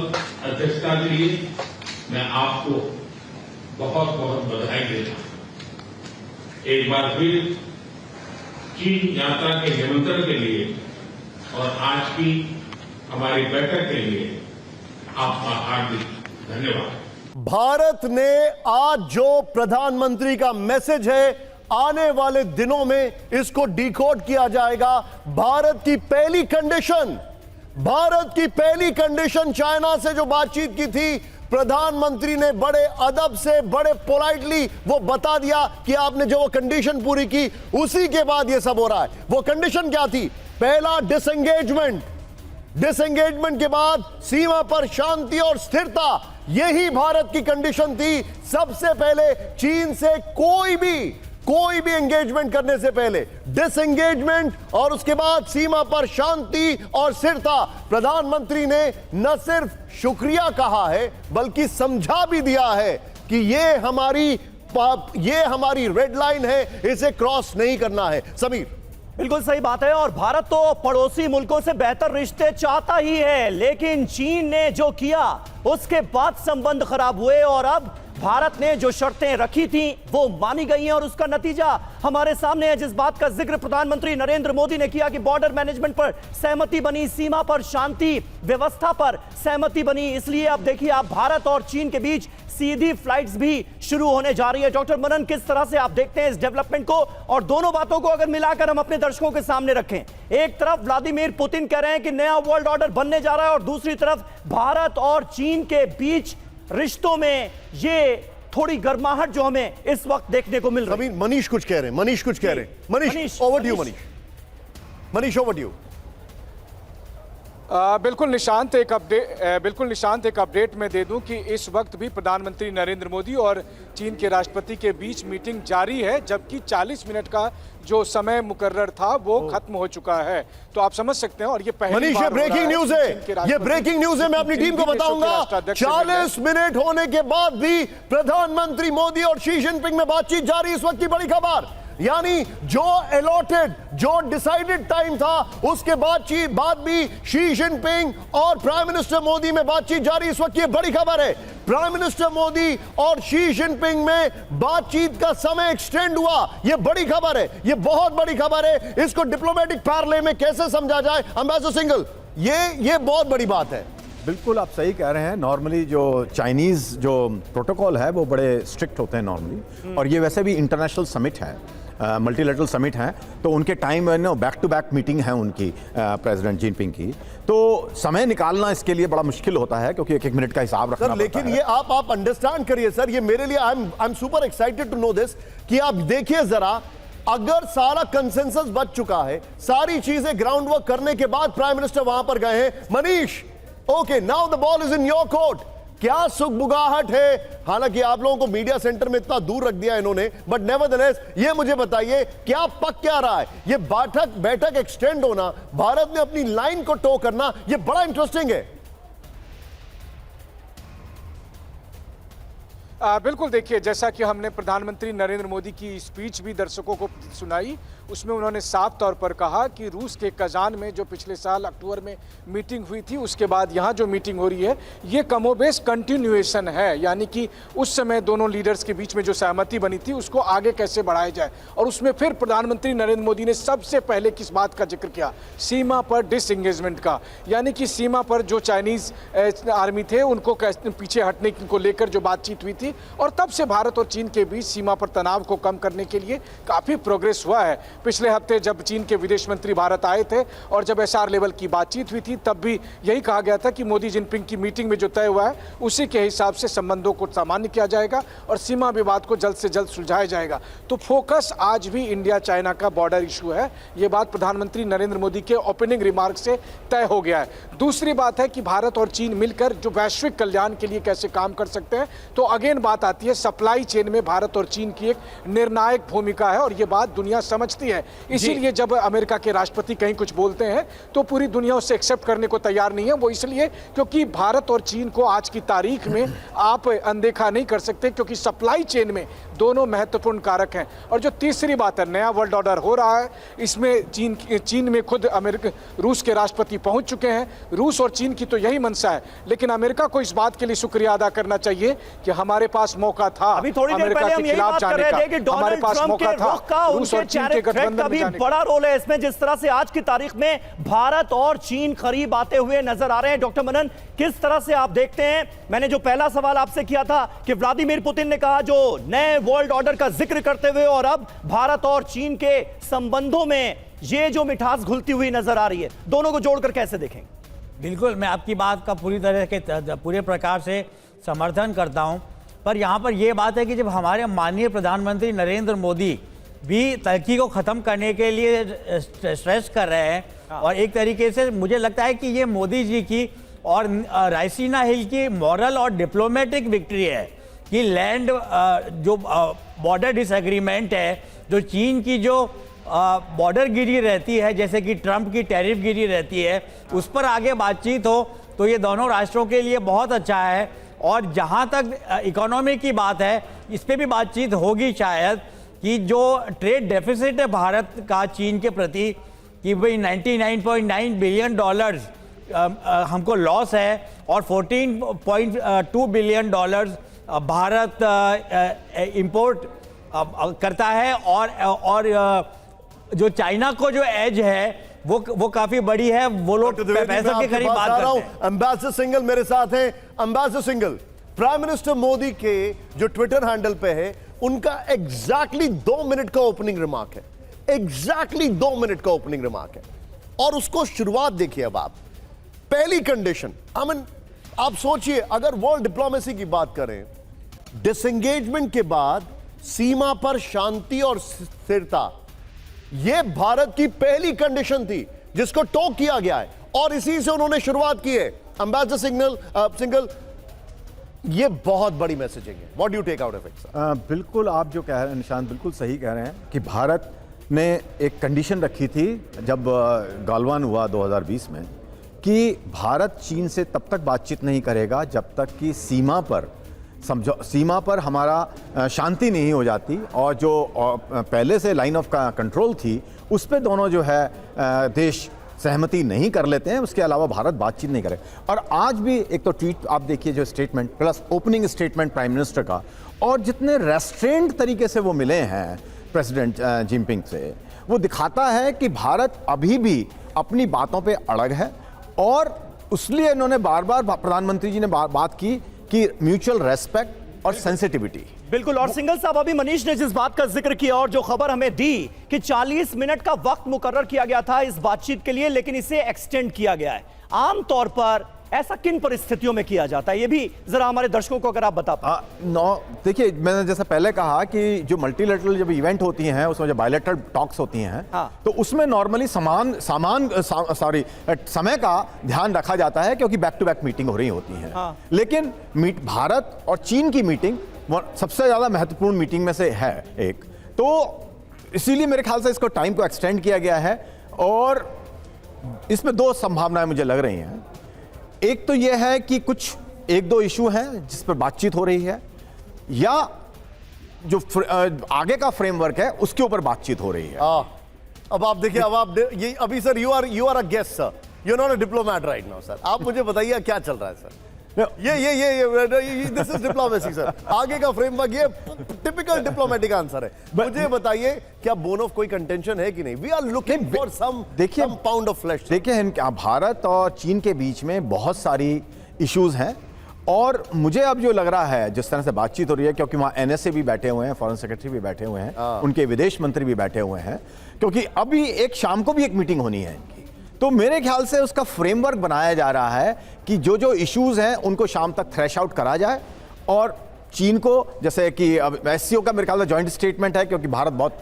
अध्यक्षता के लिए मैं आपको बहुत बहुत बधाई देता हूं। एक बार फिर चीन यात्रा के निमंत्रण के लिए और आज की हमारी बैठक के लिए आपका हार्दिक धन्यवाद। भारत ने आज जो प्रधानमंत्री का मैसेज है, आने वाले दिनों में इसको डिकोड किया जाएगा। भारत की पहली कंडीशन चाइना से जो बातचीत की थी, प्रधानमंत्री ने बड़े अदब से, बड़े पोलाइटली वो बता दिया कि आपने जो वो कंडीशन पूरी की, उसी के बाद ये सब हो रहा है। वो कंडीशन क्या थी? पहला, डिसएंगेजमेंट के बाद सीमा पर शांति और स्थिरता, यही भारत की कंडीशन थी। सबसे पहले चीन से कोई भी एंगेजमेंट करने से पहले डिसएंगेजमेंट, और उसके बाद सीमा पर शांति और स्थिरता। प्रधानमंत्री ने न सिर्फ शुक्रिया कहा है बल्कि समझा भी दिया है कि ये हमारी रेड लाइन है, इसे क्रॉस नहीं करना है। समीर, बिल्कुल सही बात है। और भारत तो पड़ोसी मुल्कों से बेहतर रिश्ते चाहता ही है, लेकिन चीन ने जो किया उसके बाद संबंध खराब हुए और अब भारत ने जो शर्तें रखी थी वो मानी गई हैं और उसका नतीजा हमारे सामने है। जिस बात का जिक्र प्रधानमंत्री नरेंद्र मोदी ने किया कि बॉर्डर मैनेजमेंट पर सहमति बनी, सीमा पर शांति व्यवस्था पर सहमति बनी, इसलिए अब देखिए आप भारत और चीन के बीच सीधी फ्लाइट्स भी शुरू होने जा रही है। डॉक्टर मनन, किस तरह से आप देखते हैं इस डेवलपमेंट को? और दोनों बातों को अगर मिलाकर हम अपने दर्शकों के सामने रखें, एक तरफ व्लादिमीर पुतिन कह रहे हैं कि नया वर्ल्ड ऑर्डर बनने जा रहा है और दूसरी तरफ भारत और चीन के बीच रिश्तों में ये थोड़ी गर्माहट जो हमें इस वक्त देखने को मिल रही है। मनीष कुछ कह रहे हैं। Manish, over to you. Manish, over to you. बिल्कुल निशांत, एक अपडेट मैं दे दूं कि इस वक्त भी प्रधानमंत्री नरेंद्र मोदी और चीन के राष्ट्रपति के बीच मीटिंग जारी है, जबकि 40 मिनट का जो समय मुकर्रर था वो खत्म हो चुका है। तो आप समझ सकते हैं। और ये पहली बार ब्रेकिंग न्यूज है, ये ब्रेकिंग न्यूज है। मैं अपनी टीम को बताऊंगा, 40 मिनट होने के बाद भी प्रधानमंत्री मोदी और शी जिनपिंग में बातचीत जारी। इस वक्त की बड़ी खबर, यानी जो अलॉटेड, जो डिसाइडेड टाइम था, उसके बाद भी शी जिनपिंग और प्राइम मिनिस्टर मोदी में बातचीत जारी। इस वक्त ये बड़ी खबर है, प्राइम मिनिस्टर मोदी और शी जिनपिंग में बातचीत का समय एक्सटेंड हुआ। ये बड़ी खबर है, ये बहुत बड़ी खबर है। इसको डिप्लोमेटिक पैरले में कैसे समझा जाए? एम्बेसडर सिंघल, ये बहुत बड़ी बात है। बिल्कुल आप सही कह रहे हैं। नॉर्मली जो चाइनीज़ जो प्रोटोकॉल है वो बड़े स्ट्रिक्ट होते हैं नॉर्मली, और ये वैसे भी इंटरनेशनल समिट है, मल्टीलेटरल समिट है, तो उनके टाइम में बैक टू बैक मीटिंग है उनकी प्रेसिडेंट जिनपिंग की, तो समय निकालना इसके लिए बड़ा मुश्किल होता है क्योंकि एक एक मिनट का हिसाब रखना सर, लेकिन ये आप अंडरस्टैंड करिए सर, ये मेरे लिए I am super excited to know this कि आप देखिए जरा, अगर सारा कंसेंसस बच चुका है, सारी चीजें ग्राउंड वर्क करने के बाद प्राइम मिनिस्टर वहां पर गए हैं, Manish okay now the ball is in your court, क्या सुगबुगाहट है। हालांकि आप लोगों को मीडिया सेंटर में इतना दूर रख दिया इन्होंने, बट नेवरदलेस ये मुझे बताइए क्या पक क्या रहा है, ये बैठक एक्सटेंड होना, भारत ने अपनी लाइन को टो करना, ये बड़ा इंटरेस्टिंग है। बिल्कुल, देखिए जैसा कि हमने प्रधानमंत्री नरेंद्र मोदी की स्पीच भी दर्शकों को सुनाई, उसमें उन्होंने साफ तौर पर कहा कि रूस के कजान में जो पिछले साल अक्टूबर में मीटिंग हुई थी, उसके बाद यहाँ जो मीटिंग हो रही है ये कमोबेश कंटिन्यूएशन है, यानी कि उस समय दोनों लीडर्स के बीच में जो सहमति बनी थी उसको आगे कैसे बढ़ाया जाए। और उसमें फिर प्रधानमंत्री नरेंद्र मोदी ने सबसे पहले किस बात का जिक्र किया, सीमा पर डिसएंगेजमेंट का, यानी कि सीमा पर जो चाइनीज आर्मी थे उनको पीछे हटने को लेकर जो बातचीत हुई थी, और तब से भारत और चीन के बीच सीमा पर तनाव को कम करने के लिए काफी प्रोग्रेस हुआ है। पिछले हफ्ते जब चीन के विदेश मंत्री भारत आए थे और जब एसआर लेवल की बातचीत हुई थी, तब भी यही कहा गया था कि मोदी जिनपिंग की मीटिंग में जो तय हुआ है उसी के हिसाब से संबंधों को सामान्य किया जाएगा और सीमा विवाद को जल्द से जल्द सुलझाया जाएगा। तो फोकस आज भी इंडिया चाइना का बॉर्डर इशू है, ये बात प्रधानमंत्री नरेंद्र मोदी के ओपनिंग रिमार्क से तय हो गया है। दूसरी बात है कि भारत और चीन मिलकर जो वैश्विक कल्याण के लिए कैसे काम कर सकते हैं, तो अगेन बात आती है सप्लाई चेन में भारत और चीन की एक निर्णायक भूमिका है और ये बात दुनिया समझती है। इसीलिए जब अमेरिका के राष्ट्रपति कहीं कुछ बोलते हैं तो पूरी दुनिया उससे एक्सेप्ट करने को तैयार नहीं है। वो इसलिए क्योंकि भारत और चीन को आज की तारीख में आप अनदेखा नहीं कर सकते, क्योंकि सप्लाई चेन में दोनों महत्वपूर्ण कारक हैं। और जो तीसरी बात है, नया वर्ल्ड ऑर्डर हो रहा है, इसमें चीन में खुद रूस के राष्ट्रपति पहुंच चुके हैं। रूस और चीन की तो यही मंशा है, लेकिन अमेरिका को इस बात के लिए शुक्रिया अदा करना चाहिए कि हमारे पास मौका था अभी थोड़ी देर पहले हम यही बात कर रहे थे कि डोनाल्ड ट्रंप के रुख का उनके टैरिफ थ्रेट का भी बड़ा रोल है इसमें, जिस तरह से आज की तारीख में भारत और चीन करीब आते हुए नजर आ रहे हैं। डॉक्टर मनन, किस तरह से आप देखते हैं, मैंने जो पहला सवाल आपसे किया था कि व्लादिमीर पुतिन ने कहा जो नए वर्ल्ड ऑर्डर का जिक्र करते हुए, और अब भारत और चीन के संबंधों में ये जो मिठास घुलती हुई नजर आ रही है, दोनों को जोड़कर कैसे देखेंगे? बिल्कुल, मैं आपकी बात का पूरे प्रकार से समर्थन करता हूं, पर यहाँ पर यह बात है कि जब हमारे माननीय प्रधानमंत्री नरेंद्र मोदी भी तरक्की को ख़त्म करने के लिए स्ट्रेस कर रहे हैं, और एक तरीके से मुझे लगता है कि ये मोदी जी की और रायसीना हिल की मॉरल और डिप्लोमेटिक विक्ट्री है कि लैंड जो बॉर्डर डिसएग्रीमेंट है, जो चीन की जो बॉर्डर गिरी रहती है, जैसे कि ट्रंप की टैरिफ गिरी रहती है, उस पर आगे बातचीत हो तो ये दोनों राष्ट्रों के लिए बहुत अच्छा है। और जहाँ तक इकोनॉमी की बात है, इस पर भी बातचीत होगी शायद, कि जो ट्रेड डेफिसिट है भारत का चीन के प्रति, कि भाई 99.9 बिलियन डॉलर्स हमको लॉस है और 14.2 बिलियन डॉलर्स भारत इंपोर्ट करता है, और जो चाइना को जो एज है वो काफी बड़ी है। वो लोग 65 के करीब बात करते हैं। एम्बेसडर सिंघल मेरे साथ हैं। Ambassador Singhal, prime minister Modi के जो ट्विटर हैंडल पे है, उनका एग्जैक्टली 2 मिनट का ओपनिंग रिमार्क है, एग्जैक्टली 2 मिनट का ओपनिंग रिमार्क है, और उसको शुरुआत देखिए। अब आप पहली कंडीशन, आप सोचिए, अगर वर्ल्ड डिप्लोमेसी की बात करें, डिसएंगेजमेंट के बाद सीमा पर शांति और स्थिरता, यह भारत की पहली कंडीशन थी जिसको टोक किया गया है, और इसी से उन्होंने शुरुआत की है। एम्बेसडर सिंघल, ये बहुत बड़ी मैसेजिंग है। What do you take out of it? बिल्कुल, आप जो कह रहे हैं निशांत बिल्कुल सही कह रहे हैं कि भारत ने एक कंडीशन रखी थी जब गालवान हुआ 2020 में, कि भारत चीन से तब तक बातचीत नहीं करेगा जब तक कि सीमा पर हमारा शांति नहीं हो जाती, और जो पहले से लाइन ऑफ कंट्रोल थी उस पे दोनों जो है देश सहमति नहीं कर लेते हैं, उसके अलावा भारत बातचीत नहीं करे। और आज भी एक तो ट्वीट आप देखिए, जो statement plus opening statement prime minister का, और जितने रेस्ट्रेंट तरीके से वो मिले हैं प्रेसिडेंट जिनपिंग से, वो दिखाता है कि भारत अभी भी अपनी बातों पे अड़ग है और इसलिए इन्होंने बार बार प्रधानमंत्री जी ने बात की कि म्यूचुअल रेस्पेक्ट और सेंसिटिविटी। बिल्कुल। और सिंघल साहब, अभी मनीष ने जिस बात का जिक्र किया और जो खबर हमें दी कि 40 मिनट का वक्त मुकर्रर किया गया था इस बातचीत के लिए, लेकिन इसे एक्सटेंड किया गया है। आमतौर पर ऐसा किन परिस्थितियों में किया जाता है, ये भी जरा हमारे दर्शकों को अगर आप बता पाए। देखिए, मैंने जैसा पहले कहा कि जो मल्टीलेटरल जब इवेंट होती हैं उसमें जो बायलैटरल टॉक्स होती हैं, तो उसमें नॉर्मली समय का ध्यान रखा जाता है क्योंकि बैक टू बैक मीटिंग हो रही होती है। लेकिन भारत और चीन की मीटिंग सबसे ज्यादा महत्वपूर्ण मीटिंग में से है एक, तो इसीलिए मेरे ख्याल से इसको टाइम को एक्सटेंड किया गया है। और इसमें दो संभावनाएं मुझे लग रही हैं। एक तो यह है कि कुछ एक दो इशू हैं जिस पर बातचीत हो रही है, या जो आगे का फ्रेमवर्क है उसके ऊपर बातचीत हो रही है। अब आप देखिए, ये अभी sir you are a guest sir, you are not a diplomat right now sir. आप मुझे बताइए क्या चल रहा है सर। ये दिस इज डिप्लोमेसी सर। आगे का फ्रेमवर्क, ये टिपिकल डिप्लोमेटिक आंसर है। मुझे बताइए क्या बोन ऑफ कोई कंटेंशन है कि नहीं? We are looking for some pound of flesh. देखिए, भारत और चीन के बीच में बहुत सारी इश्यूज हैं, और मुझे अब जो लग रहा है जिस तरह से बातचीत हो रही है, क्योंकि वहां एनएसए भी बैठे हुए हैं, फॉरेन सेक्रेटरी भी बैठे हुए हैं, उनके विदेश मंत्री भी बैठे हुए हैं, क्योंकि अभी एक शाम को भी एक मीटिंग होनी है इनकी। तो मेरे ख्याल से उसका फ्रेमवर्क बनाया जा रहा है कि जो जो इश्यूज हैं उनको शाम तक थ्रेश आउट करा जाए, और चीन को, जैसे कि अब एससीओ का मेरे ख्याल से जॉइंट स्टेटमेंट है, क्योंकि भारत बहुत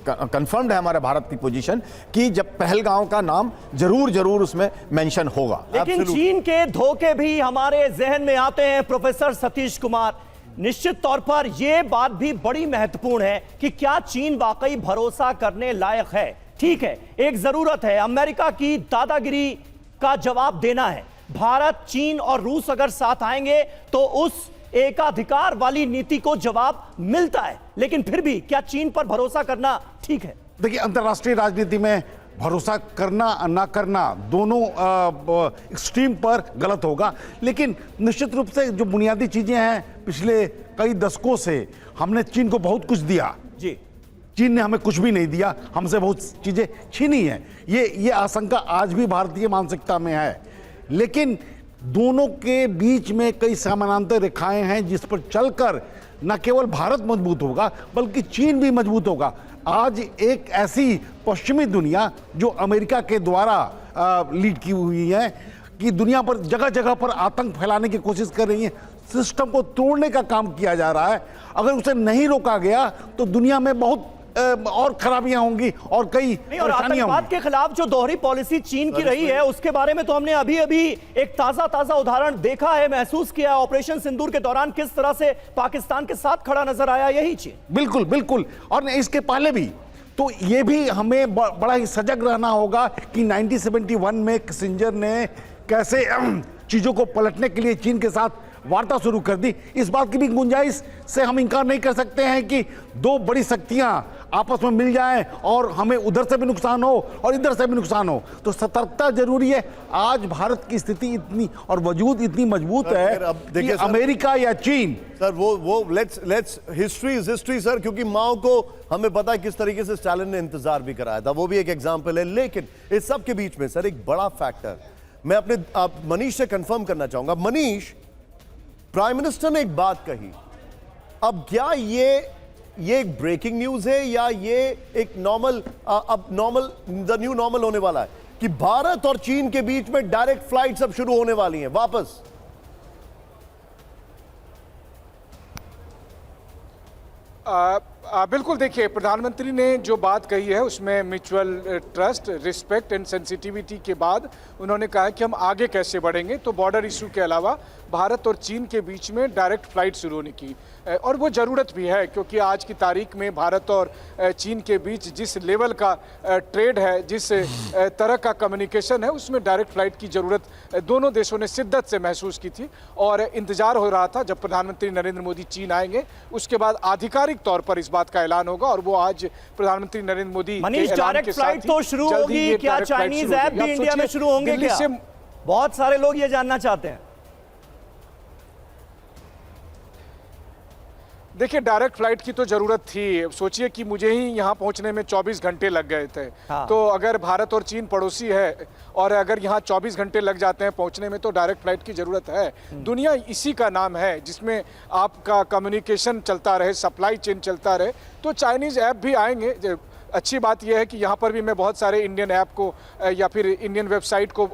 कंफर्म्ड है हमारे भारत की पोजीशन कि जब पहलगांव का नाम जरूर उसमें मेंशन होगा। लेकिन चीन के धोखे भी हमारे जहन में आते हैं प्रोफेसर सतीश कुमार। निश्चित तौर पर यह बात भी बड़ी महत्वपूर्ण है कि क्या चीन वाकई भरोसा करने लायक है। ठीक है, एक जरूरत है, अमेरिका की दादागिरी का जवाब देना है। भारत, चीन और रूस अगर साथ आएंगे तो उस एकाधिकार वाली नीति को जवाब मिलता है। लेकिन फिर भी क्या चीन पर भरोसा करना ठीक है? देखिए, अंतर्राष्ट्रीय राजनीति में भरोसा करना ना करना दोनों एक्सट्रीम पर गलत होगा। लेकिन निश्चित रूप से जो बुनियादी चीजें हैं, पिछले कई दशकों से हमने चीन को बहुत कुछ दिया जी। चीन ने हमें कुछ भी नहीं दिया, हमसे बहुत चीजें छीनी है। ये आशंका आज भी भारतीय मानसिकता में है। लेकिन दोनों के बीच में कई समानांतर रेखाएं हैं जिस पर चलकर न केवल भारत मजबूत होगा बल्कि चीन भी मजबूत होगा। आज एक ऐसी पश्चिमी दुनिया जो अमेरिका के द्वारा लीड की हुई है कि दुनिया पर जगह जगह पर आतंक फैलाने की कोशिश कर रही है, सिस्टम को तोड़ने का काम किया जा रहा है। अगर उसे नहीं रोका गया तो दुनिया में बहुत और खराबियां होंगी और कई परेशानियां आतंकवाद के खिलाफ जो दोहरी पॉलिसी चीन की रही है उसके बारे में तो हमने अभी एक ताजा उदाहरण देखा है, महसूस किया। ऑपरेशन सिंदूर के दौरान किस तरह से पाकिस्तान के साथ खड़ा नजर आया यही चीन। बिल्कुल। और इसके पहले भी तो ये भी हमें बड़ा ही सजग रहना होगा कि 1971 में किसिंजर ने कैसे चीजों को पलटने के लिए चीन के साथ वार्ता शुरू कर दी। इस बात की भी गुंजाइश से हम इनकार नहीं कर सकते हैं कि दो बड़ी शक्तियां आपस में मिल जाएं और हमें उधर से भी नुकसान हो और इधर से भी नुकसान हो, तो सतर्कता जरूरी है। आज भारत की स्थिति इतनी और वजूद इतनी मजबूत है कि अमेरिका या चीन सर वो let's history is history sir, क्योंकि माओ को हमें पता है किस तरीके से स्टालिन ने इंतजार भी कराया था, वो भी एक एग्जाम्पल है। लेकिन इस सब के बीच में सर एक बड़ा फैक्टर मैं अपने मनीष से कंफर्म करना चाहूंगा। मनीष, प्राइम मिनिस्टर ने एक बात कही, अब क्या ये एक ब्रेकिंग न्यूज है या ये एक द न्यू नॉर्मल होने वाला है कि भारत और चीन के बीच में डायरेक्ट फ्लाइट्स अब शुरू होने वाली हैं वापस? बिल्कुल। देखिए, प्रधानमंत्री ने जो बात कही है उसमें mutual trust, respect and sensitivity के बाद उन्होंने कहा कि हम आगे कैसे बढ़ेंगे। तो बॉर्डर इशू के अलावा भारत और चीन के बीच में डायरेक्ट फ्लाइट शुरू होने की, और वो ज़रूरत भी है क्योंकि आज की तारीख में भारत और चीन के बीच जिस लेवल का ट्रेड है, जिस तरह का कम्युनिकेशन है, उसमें डायरेक्ट फ्लाइट की ज़रूरत दोनों देशों ने शिद्दत से महसूस की थी। और इंतज़ार हो रहा था जब प्रधानमंत्री नरेंद्र मोदी चीन आएंगे, उसके बाद आधिकारिक तौर पर इस बात का ऐलान होगा। और वो आज प्रधानमंत्री नरेंद्र मोदी मनीष, डायरेक्ट फ्लाइट तो शुरू होगी, क्या चाइनीज ऐप भी इंडिया में शुरू होंगे क्या? बहुत सारे लोग ये जानना चाहते हैं। देखिए, डायरेक्ट फ्लाइट की तो ज़रूरत थी। सोचिए कि मुझे ही यहाँ पहुँचने में 24 घंटे लग गए थे। हाँ। तो अगर भारत और चीन पड़ोसी है और अगर यहाँ 24 घंटे लग जाते हैं पहुँचने में, तो डायरेक्ट फ्लाइट की ज़रूरत है। दुनिया इसी का नाम है जिसमें आपका कम्युनिकेशन चलता रहे, सप्लाई चेन चलता रहे। तो चाइनीज़ ऐप भी आएंगे। अच्छी बात यह है कि यहाँ पर भी मैं बहुत सारे इंडियन ऐप को या फिर इंडियन वेबसाइट को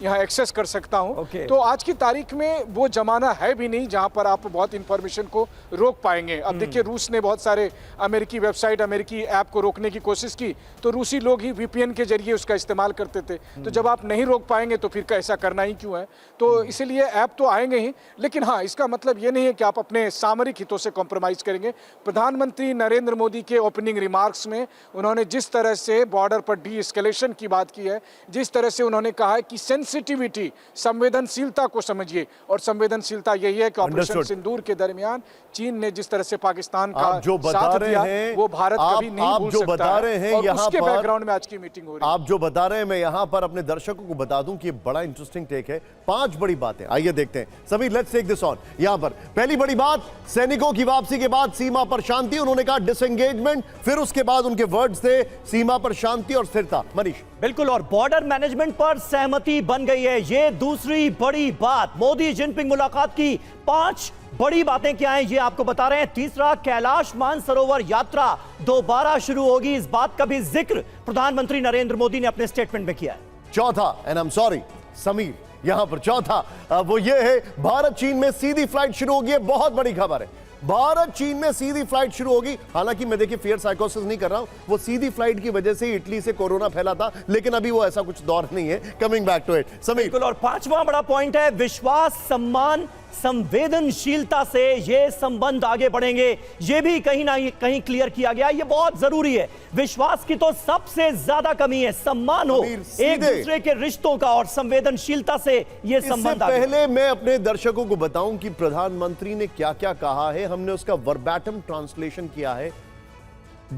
यहाँ एक्सेस कर सकता हूँ। Okay. तो आज की तारीख में वो जमाना है भी नहीं जहाँ पर आप बहुत इंफॉर्मेशन को रोक पाएंगे। अब देखिए, रूस ने बहुत सारे अमेरिकी वेबसाइट, अमेरिकी ऐप को रोकने की कोशिश की, तो रूसी लोग ही VPN के जरिए उसका इस्तेमाल करते थे। तो जब आप नहीं रोक पाएंगे तो फिर ऐसा करना ही क्यों है। तो इसीलिए ऐप तो आएंगे ही, लेकिन हाँ, इसका मतलब ये नहीं है कि आप अपने सामरिक हितों से कॉम्प्रोमाइज़ करेंगे। प्रधानमंत्री नरेंद्र मोदी के ओपनिंग रिमार्क्स में उन्होंने जिस तरह से बॉर्डर पर डी एस्केलेशन की बात की है, जिस तरह से उन्होंने कहा है कि सेंसिटिविटी, संवेदनशीलता को समझिए, और संवेदनशीलता यही है कि ऑपरेशन Understood. सिंदूर के दरमियान चीन ने जिस तरह से पाकिस्तान का आप जो बता साथ रहे दिया, हैं, वो भारत कभी नहीं आप भूल जो सकता बता है। रहे हैं और यहाँ उसके पर- बैकग्राउंड में आज की मीटिंग हो रही है। आप जो बता रहे हैं, मैं यहां पर अपने दर्शकों को बता दूं कि ये बड़ा इंटरेस्टिंग टेक है। 5 बड़ी बातें, आइए देखते हैं। सभी लेट्स टेक दिस ऑन। यहां पर पहली बड़ी बात, सैनिकों की वापसी के बाद सीमा पर शांति। उन्होंने कहा डिसएंगेजमेंट, फिर उसके बाद उनके वर्ड्स थे सीमा पर शांति और स्थिरता। मनीष। बिल्कुल, और बॉर्डर मैनेजमेंट पर सहमति बन गई है। ये दूसरी बड़ी बात। मोदी जिनपिंग मुलाकात की 5 बड़ी बातें क्या हैं, ये आपको बता रहे हैं। तीसरा, कैलाश मानसरोवर यात्रा दोबारा शुरू होगी। इस बात का भी जिक्र प्रधानमंत्री नरेंद्र मोदी ने अपने स्टेटमेंट में किया है। चौथा, and I am sorry Sameer, यहां पर चौथा वो ये है, भारत चीन में सीधी फ्लाइट शुरू होगी। बहुत बड़ी खबर है, भारत चीन में सीधी फ्लाइट शुरू होगी। हालांकि मैं देखिए फियर साइकोसिस नहीं कर रहा हूं, वो सीधी फ्लाइट की वजह से ही इटली से कोरोना फैला था, लेकिन अभी वो ऐसा कुछ दौर नहीं है। Coming back to it Sameer. बिल्कुल, और 5वां बड़ा पॉइंट है विश्वास, सम्मान, संवेदनशीलता से ये संबंध आगे बढ़ेंगे। ये भी कहीं ना कहीं क्लियर किया गया। ये बहुत जरूरी है। विश्वास की तो सबसे ज्यादा कमी है। सम्मान हो एक दूसरे के रिश्तों का, और संवेदनशीलता से ये संबंध आगे। पहले मैं अपने दर्शकों को बताऊं कि प्रधानमंत्री ने क्या क्या कहा है। हमने उसका वर्बैटम ट्रांसलेशन किया है।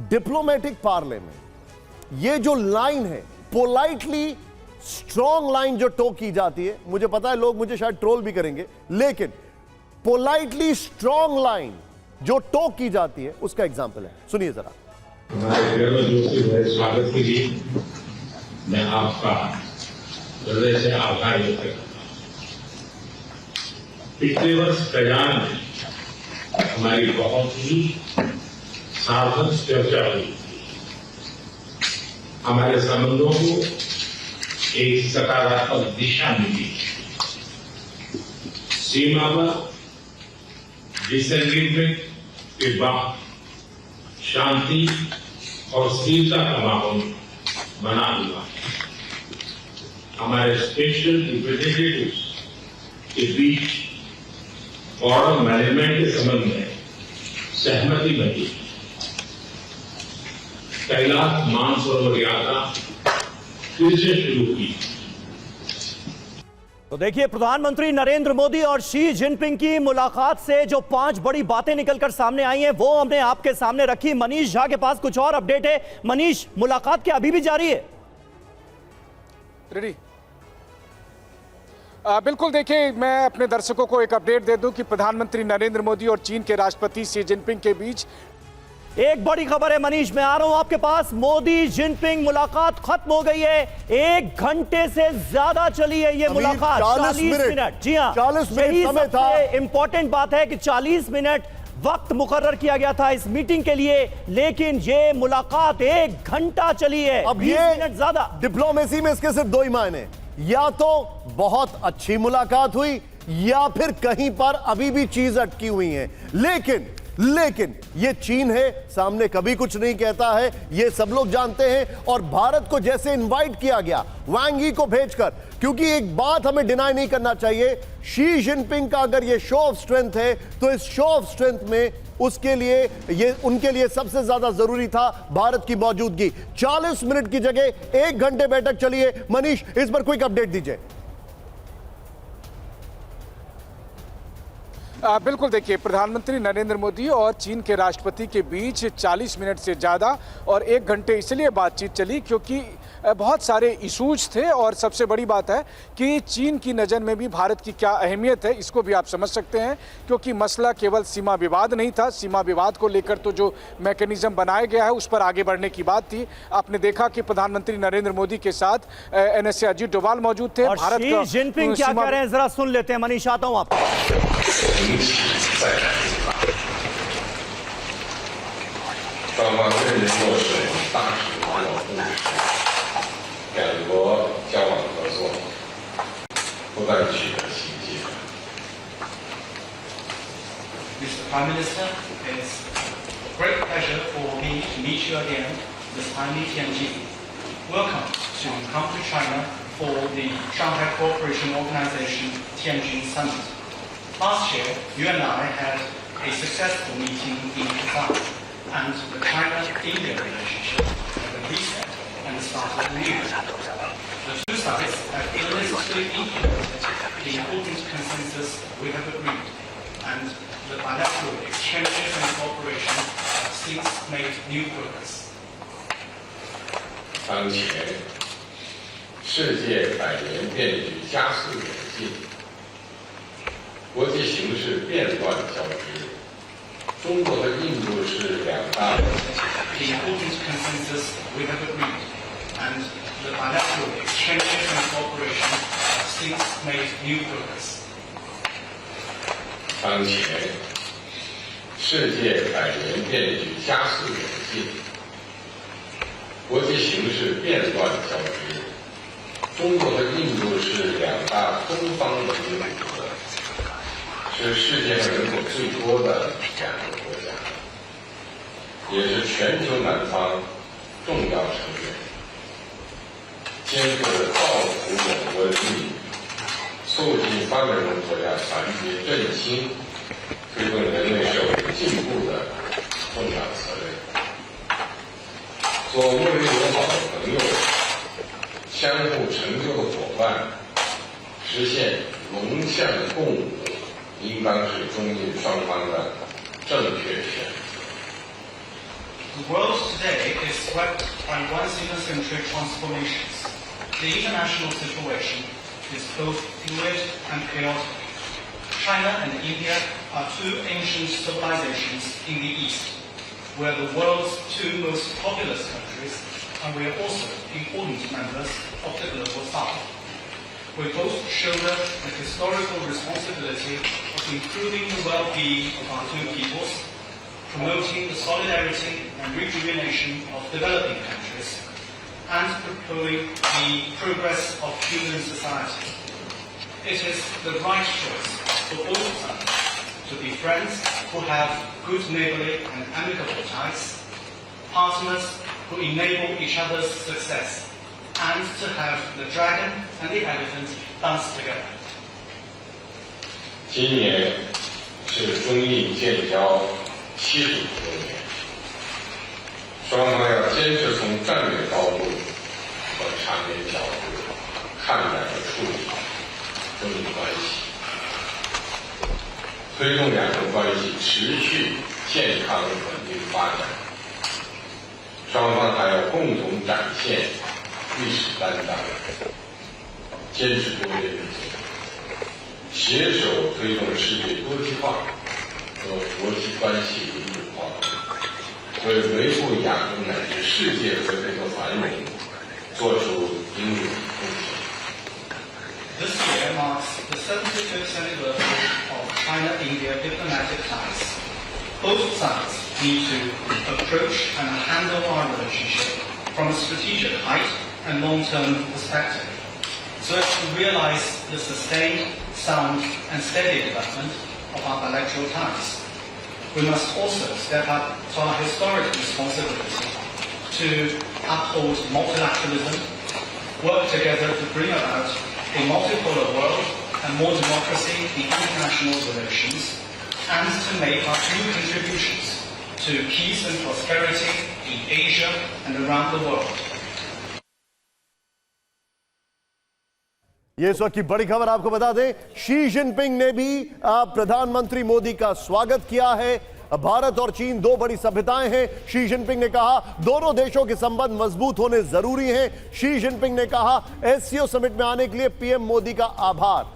डिप्लोमेटिक पार्ले में ये जो लाइन है, पोलाइटली स्ट्रॉन्ग लाइन जो टोक की जाती है, मुझे पता है लोग मुझे शायद ट्रोल भी करेंगे, लेकिन पोलाइटली स्ट्रॉन्ग लाइन जो टोक की जाती है उसका एग्जाम्पल है। सुनिए जरा। हमारे गर्मजोशी भरे स्वागत के लिए मैं आपका हृदय से आभार व्यक्त करता हूं। पिछले वर्ष कल्याण में हमारी बहुत ही सार्थक चर्चा हुई। हमारे संबंधों को एक सकारात्मक दिशा मिली। सीमा पर डिसएंगेजमेंट के बाद शांति और स्थिरता का माहौल बना हुआ। हमारे स्पेशल रिप्रेजेंटेटिव्स के बीच बॉर्डर मैनेजमेंट के संबंध में सहमति बनी। कैलाश मानसरोवर यात्रा फिर से शुरू की। तो देखिए, प्रधानमंत्री नरेंद्र मोदी और शी जिनपिंग की मुलाकात से जो 5 बड़ी बातें निकलकर सामने आई हैं, वो हमने आपके सामने रखी। मनीष झा के पास कुछ और अपडेट है। मनीष, मुलाकात क्या अभी भी जारी है? रेडी? बिल्कुल, देखिए, मैं अपने दर्शकों को एक अपडेट दे दूं कि प्रधानमंत्री नरेंद्र मोदी और चीन के राष्ट्रपति शी जिनपिंग के बीच एक बड़ी खबर है मनीष, मैं आ रहा हूं आपके पास। मोदी जिनपिंग मुलाकात खत्म हो गई है। 1 घंटे से ज्यादा चली है ये मुलाकात। 40 मिनट। जी हाँ, 40 मिनट समय था। इंपॉर्टेंट बात है कि 40 मिनट वक्त मुकर्रर किया गया था इस मीटिंग के लिए, लेकिन ये मुलाकात 1 घंटा चली है। अब 20 ये मिनट ज्यादा। डिप्लोमेसी में इसके सिर्फ 2 ही मायने, या तो बहुत अच्छी मुलाकात हुई या फिर कहीं पर अभी भी चीज अटकी हुई है। लेकिन ये चीन है, सामने कभी कुछ नहीं कहता है, ये सब लोग जानते हैं। और भारत को जैसे इनवाइट किया गया वांग यी को भेजकर, क्योंकि एक बात हमें डिनाई नहीं करना चाहिए, शी जिनपिंग का अगर ये शो ऑफ स्ट्रेंथ है, तो इस शो ऑफ स्ट्रेंथ में उसके लिए उनके लिए सबसे ज्यादा जरूरी था भारत की मौजूदगी। 40 मिनट की जगह 1 घंटे बैठक चली है। मनीष, इस पर क्विक अपडेट दीजिए। बिल्कुल, देखिए, प्रधानमंत्री नरेंद्र मोदी और चीन के राष्ट्रपति के बीच 40 मिनट से ज़्यादा और 1 घंटे इसलिए बातचीत चली क्योंकि बहुत सारे इशूज थे और सबसे बड़ी बात है कि चीन की नज़र में भी भारत की क्या अहमियत है इसको भी आप समझ सकते हैं, क्योंकि मसला केवल सीमा विवाद नहीं था। सीमा विवाद को लेकर तो जो मैकेनिज्म बनाया गया है उस पर आगे बढ़ने की बात थी। आपने देखा कि प्रधानमंत्री नरेंद्र मोदी के साथ NSA अजीत डोभाल मौजूद थे। और भारत शी जिनपिंग क्या कह रहे हैं जरा सुन लेते हैं। मनीष, आता हूं आपको। 双方认真落实大使关系务实，两国交往合作不断取得新进展。 Mr. Prime Minister, it's a great pleasure for me to meet you again this time in Tianjin. Welcome to come to China for the Shanghai Cooperation Organization Tianjin Summit. Last year, you and I had a successful meeting in Busan, and the China-India relationship had a reset and started anew. The two sides have illicitly implemented the important consensus we have agreed, and the bilateral exchanges and cooperation have since made new progress. 当前，世界百年变局加速演进，国际形势变乱交织。中国和印度是两大。 The important consensus we have agreed, and the bilateral exchanges and cooperation have since made new progress. 当前，世界百年变局加速演进，国际形势变乱交织。中国和印度是两大东方文明古国，是世界上人口最多的两个国家，也是全球南方重要成员，肩负着造福我国利益，促进发展中国家团结振兴，推动人类社会进步的重要责任。做睦邻友好的朋友，相互成就的伙伴，实现龙象共舞，应当是中印双方的正确选择。 The world today is swept by once-in-a-century transformations. The international situation is both fluid and chaotic. China and India are two ancient civilizations in the East. We are the world's two most populous countries, and we are also important members of the global South. We both shoulder the historical responsibility of improving the well-being of our two peoples, promoting the solidarity and rejuvenation of developing countries, and propelling the progress of human society. It is the right choice for both sides to be friends who have good neighborly and amicable ties, partners who enable each other's success, and to have the dragon and the elephant dance together. 今年是中印建交70周年，双方要坚持从战略高度和长远角度看待和处理中印关系，推动两国关系持续健康稳定发展。双方还要共同展现历史担当，坚持多边原则，携手推动世界多极化和国际关系民主化，为维护亚洲乃至世界和平和繁荣做出应有的贡献。 This year marks the 75th anniversary of China-India diplomatic ties. Both sides need to approach and handle our relationship from a strategic height and long-term perspective, so as to realize the sustained, sound and steady development of our bilateral ties. We must also step up to our historic responsibility to uphold multilateralism, work together to bring about a multipolar world and more democracy in international relations, and to make our true contributions to peace and prosperity in Asia and around the world. ये इस वक्त की बड़ी खबर आपको बता दें, Xi Jinping ने भी प्रधानमंत्री मोदी का स्वागत किया है। भारत और चीन दो बड़ी सभ्यताएं हैं। शी जिनपिंग ने कहा दोनों देशों के संबंध मजबूत होने जरूरी हैं। शी जिनपिंग ने कहा एससीओ समिट में आने के लिए पीएम मोदी का आभार।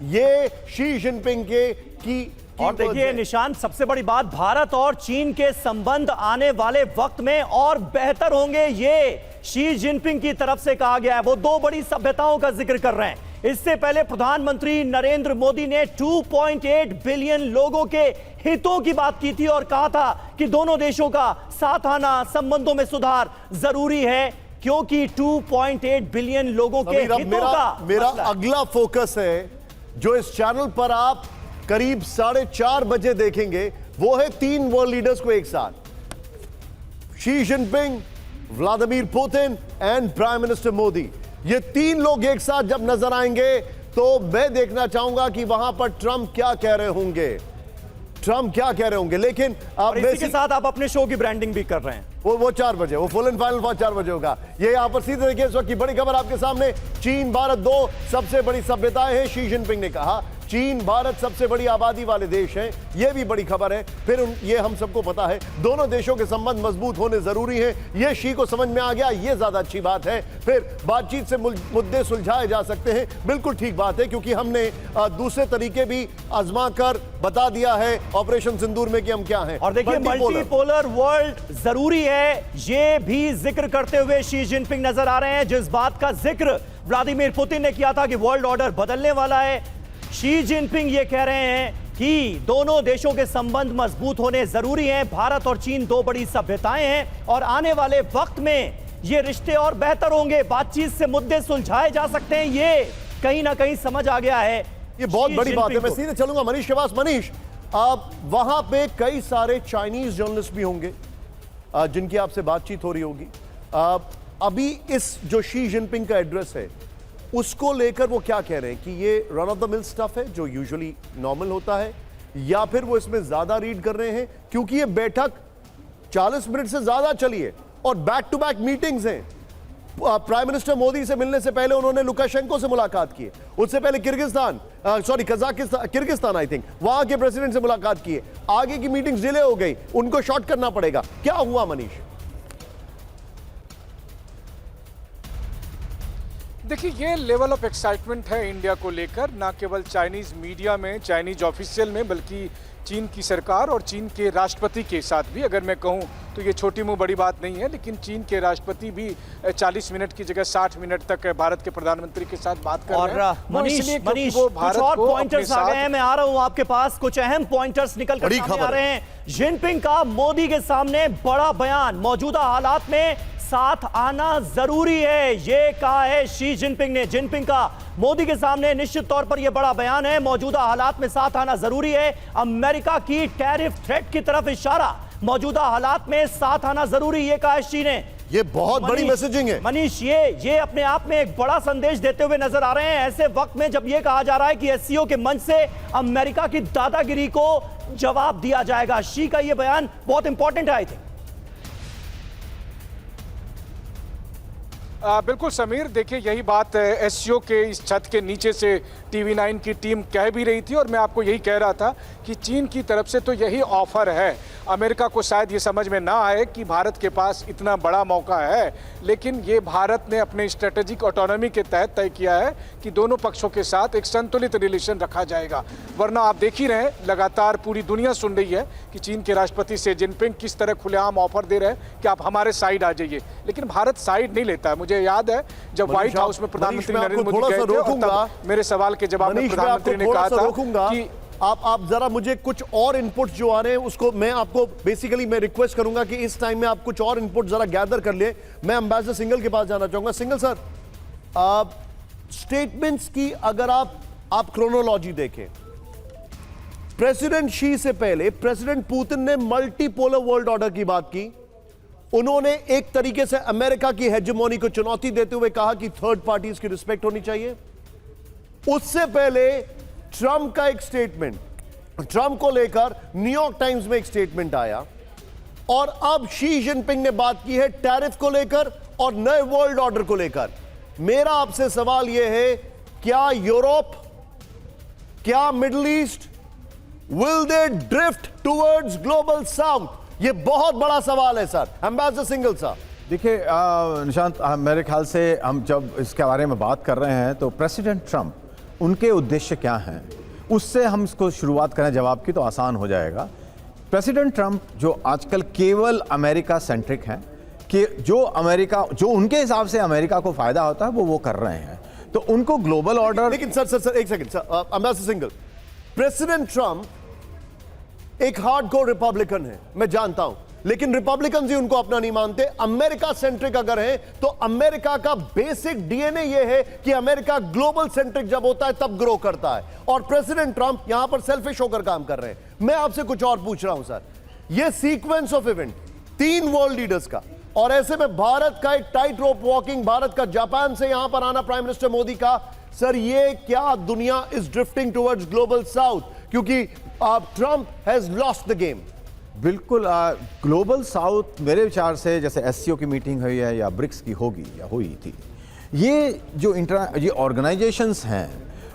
ये शी जिनपिंग की और देखिए निशान, सबसे बड़ी बात, भारत और चीन के संबंध आने वाले वक्त में और बेहतर होंगे, ये शी जिनपिंग की तरफ से कहा गया है। वो दो बड़ी सभ्यताओं का जिक्र कर रहे हैं। इससे पहले प्रधानमंत्री नरेंद्र मोदी ने 2.8 बिलियन लोगों के हितों की बात की थी और कहा था कि दोनों देशों का साथ आना, संबंधों में सुधार जरूरी है, क्योंकि 2.8 बिलियन लोगों के हितों का मेरा अगला फोकस है जो इस चैनल पर आप करीब 4:30 बजे देखेंगे, वो है 3 वर्ल्ड लीडर्स को एक साथ, Xi Jinping, Vladimir Putin and prime minister Modi. ये 3 लोग एक साथ जब नजर आएंगे तो मैं देखना चाहूंगा कि वहां पर ट्रंप क्या कह रहे होंगे, लेकिन अब इसी के साथ आप अपने शो की ब्रांडिंग भी कर रहे हैं। वो 4 बजे, वो फुल एंड फाइनल 4 बजे होगा। ये यहां पर सीधे देखिए, इस वक्त की बड़ी खबर आपके सामने। चीन भारत दो सबसे बड़ी सभ्यताएं हैं, शी जिनपिंग ने कहा। चीन भारत सबसे बड़ी आबादी वाले देश हैं, यह भी बड़ी खबर है। फिर ये हम सबको पता है, दोनों देशों के संबंध मजबूत होने जरूरी हैं, ये शी को समझ में आ गया, ये ज्यादा अच्छी बात है। फिर बातचीत से मुद्दे सुलझाए जा सकते हैं, बिल्कुल ठीक बात है, क्योंकि हमने दूसरे तरीके भी आजमा कर बता दिया है ऑपरेशन सिंदूर में कि हम क्या हैं। और देखिए मल्टीपोलर वर्ल्ड जरूरी है, ये भी जिक्र करते हुए शी जिनपिंग नजर आ रहे हैं। जिस बात का जिक्र व्लादिमीर पुतिन ने किया था कि वर्ल्ड ऑर्डर बदलने वाला है, शी जिनपिंग ये कह रहे हैं कि दोनों देशों के संबंध मजबूत होने जरूरी हैं। भारत और चीन दो बड़ी सभ्यताएं हैं और आने वाले वक्त में ये रिश्ते और बेहतर होंगे, बातचीत से मुद्दे सुलझाए जा सकते हैं, ये कहीं ना कहीं समझ आ गया है। ये बहुत बड़ी बात है। मैं सीधे चलूंगा मनीष के पास। मनीष, वहां पे कई सारे चाइनीज जर्नलिस्ट भी होंगे जिनकी आपसे बातचीत हो रही होगी। अभी इस जो शी जिनपिंग का एड्रेस है उसको लेकर वो क्या कह रहे हैं कि ये run of the mill stuff है जो यूजुअली नॉर्मल होता है, या फिर वो इसमें ज्यादा रीड कर रहे हैं, क्योंकि ये बैठक 40 मिनट से ज्यादा चली है और बैक टू बैक मीटिंग्स हैं। प्राइम मिनिस्टर मोदी से मिलने से पहले उन्होंने लुकाशेंको से मुलाकात की है, उससे पहले किर्गिस्तान आई थिंक, वहां के प्रेसिडेंट से मुलाकात की है। आगे की मीटिंग्स डिले हो गई, उनको शॉर्ट करना पड़ेगा। क्या हुआ मनीष? देखिए, ये लेवल ऑफ एक्साइटमेंट है इंडिया को लेकर, ना केवल चाइनीज मीडिया में, चाइनीज ऑफिशियल में, बल्कि चीन की सरकार और चीन के राष्ट्रपति के साथ भी। अगर मैं कहूं तो ये छोटी मुंह बड़ी बात नहीं है, लेकिन चीन के राष्ट्रपति भी 40 मिनट की जगह 60 मिनट तक भारत के प्रधानमंत्री के साथ बात कर रहे हैं। और मनीष, कुछ और पॉइंटर्स आ गए हैं, मैं आ रहा हूं आपके पास। कुछ अहम पॉइंटर्स निकल कर सामने आ रहे हैं। जिनपिंग का मोदी के सामने बड़ा बयान, मौजूदा हालात में साथ आना जरूरी है, ये कहा है शी जिनपिंग ने। जिनपिंग का मोदी के सामने निश्चित तौर पर यह बड़ा बयान है, मौजूदा हालात में साथ आना जरूरी है। अमेरिका की टैरिफ थ्रेट की तरफ इशारा, मौजूदा हालात में साथ आना जरूरी, ये कहा है शी ने। ये बहुत बड़ी मैसेजिंग है मनीष, ये अपने आप में एक बड़ा संदेश देते हुए नजर आ रहे हैं, ऐसे वक्त में जब यह कहा जा रहा है कि एससीओ के मंच से अमेरिका की दादागिरी को जवाब दिया जाएगा। शी का यह बयान बहुत इंपॉर्टेंट है आई थिंक। बिल्कुल समीर, देखिए यही बात एससीओ के इस छत के नीचे से TV9 की टीम कह भी रही थी, और मैं आपको यही कह रहा था कि चीन की तरफ से तो यही ऑफर है। अमेरिका को शायद ये समझ में ना आए कि भारत के पास इतना बड़ा मौका है, लेकिन ये भारत ने अपने स्ट्रेटेजिक ऑटोनॉमी के तहत तय किया है कि दोनों पक्षों के साथ एक संतुलित रिलेशन रखा जाएगा। वरना आप देख ही रहे हैं, लगातार पूरी दुनिया सुन रही है कि चीन के राष्ट्रपति शी जिनपिंग किस तरह खुलेआम ऑफर दे रहे हैं कि आप हमारे साइड आ जाइए, लेकिन भारत साइड नहीं लेता है। मुझे याद है जब व्हाइट हाउस में प्रधानमंत्री नरेंद्र मोदी गए थे, तब मेरे सवाल के जवाब में प्रधानमंत्री ने कहा था कि आप जरा मुझे कुछ और इनपुट्स जो आ रहे हैं उसको मैं आपको बेसिकली मैं रिक्वेस्ट करूंगा कि इस टाइम में आप कुछ और इनपुट जरा गैदर कर ले। मैं एम्बेसडर सिंगल के पास जाना चाहूंगा। सिंगल सर, स्टेटमेंट्स की अगर आप क्रोनोलॉजी देखें, प्रेसिडेंट शी से पहले प्रेसिडेंट पुतिन ने मल्टीपोलर वर्ल्ड ऑर्डर की बात की। उन्होंने एक तरीके से अमेरिका की हेजेमोनी को चुनौती देते हुए कहा कि थर्ड पार्टीज की रिस्पेक्ट होनी चाहिए। उससे पहले ट्रंप का एक स्टेटमेंट, ट्रंप को लेकर न्यूयॉर्क टाइम्स में एक स्टेटमेंट आया, और अब शी जिनपिंग ने बात की है टैरिफ को लेकर और नए वर्ल्ड ऑर्डर को लेकर। मेरा आपसे सवाल यह है, क्या यूरोप, क्या middle east, will they drift towards global south? ये बहुत बड़ा सवाल है सर। एम्बेसडर सिंघल साहब, देखिए निशांत, मेरे ख्याल से हम जब इसके बारे में बात कर रहे हैं तो प्रेसिडेंट ट्रंप, उनके उद्देश्य क्या हैं, उससे हम इसको शुरुआत करें जवाब की तो आसान हो जाएगा। प्रेसिडेंट ट्रंप जो आजकल केवल अमेरिका सेंट्रिक हैं, कि जो उनके हिसाब से अमेरिका को फायदा होता है वो कर रहे हैं, तो उनको ग्लोबल ऑर्डर। लेकिन सर एक second sir, ambassador Singhal, president Trump एक हार्डकोर रिपब्लिकन है, मैं जानता हूं, लेकिन रिपब्लिकन ही उनको अपना नहीं मानते। अमेरिका सेंट्रिक अगर है तो अमेरिका का बेसिक डीएनए यह है कि अमेरिका ग्लोबल सेंट्रिक जब होता है तब ग्रो करता है, और प्रेसिडेंट ट्रंप यहां पर सेल्फिश होकर काम कर रहे हैं। मैं आपसे कुछ और पूछ रहा हूं सर, यह sequence of event 3 world leaders का, और ऐसे में भारत का एक टाइट रोप वॉकिंग, भारत का जापान से यहां पर आना प्राइम मिनिस्टर मोदी का, सर ये क्या दुनिया is drifting towards global south? क्योंकि Trump has lost the game. बिल्कुल, ग्लोबल साउथ मेरे विचार से जैसे एससीओ की मीटिंग हुई है या ब्रिक्स की होगी या हुई थी, ये जो ये ऑर्गेनाइजेशंस हैं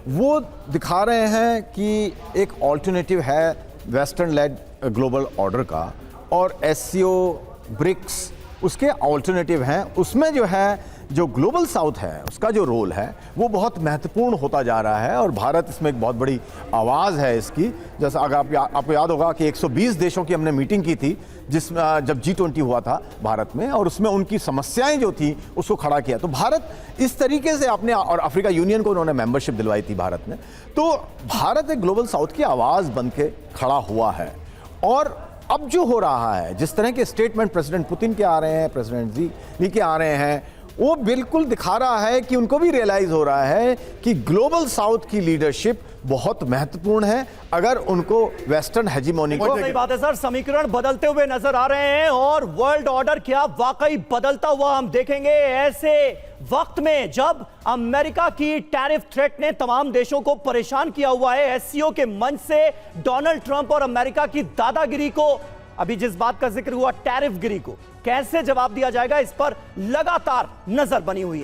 वो दिखा रहे हैं कि एक ऑल्टरनेटिव है वेस्टर्न लेड ग्लोबल ऑर्डर का, और एससीओ, ब्रिक्स उसके ऑल्टरनेटिव हैं। उसमें जो ग्लोबल साउथ है उसका जो रोल है वो बहुत महत्वपूर्ण होता जा रहा है, और भारत इसमें एक बहुत बड़ी आवाज़ है इसकी। जैसा अगर आपको याद होगा कि 120 देशों की हमने मीटिंग की थी जिसमें जब G20 हुआ था भारत में, और उसमें उनकी समस्याएं जो थी उसको खड़ा किया। तो भारत इस तरीके से अपने, और अफ्रीका यूनियन को उन्होंने मेंबरशिप दिलवाई थी भारत ने, तो भारत एक ग्लोबल साउथ की आवाज़ बन के खड़ा हुआ है। और अब जो हो रहा है, जिस तरह के स्टेटमेंट प्रेसिडेंट पुतिन के आ रहे हैं, प्रेसिडेंट जी के आ रहे हैं, वो बिल्कुल दिखा रहा है कि उनको भी रियलाइज हो रहा है कि ग्लोबल साउथ की लीडरशिप बहुत महत्वपूर्ण है अगर उनको वेस्टर्न हेजीमोनी को। सही बात है सर, समीकरण बदलते हुए नजर आ रहे हैं और वर्ल्ड ऑर्डर क्या वाकई बदलता हुआ हम देखेंगे ऐसे वक्त में जब अमेरिका की टैरिफ थ्रेट ने तमाम देशों को परेशान किया हुआ है। एससीओ के मंच से डोनाल्ड ट्रंप और अमेरिका की दादागिरी को, अभी जिस बात का जिक्र हुआ टैरिफ गिरी को, कैसे जवाब दिया जाएगा, इस पर लगातार नजर बनी हुई है।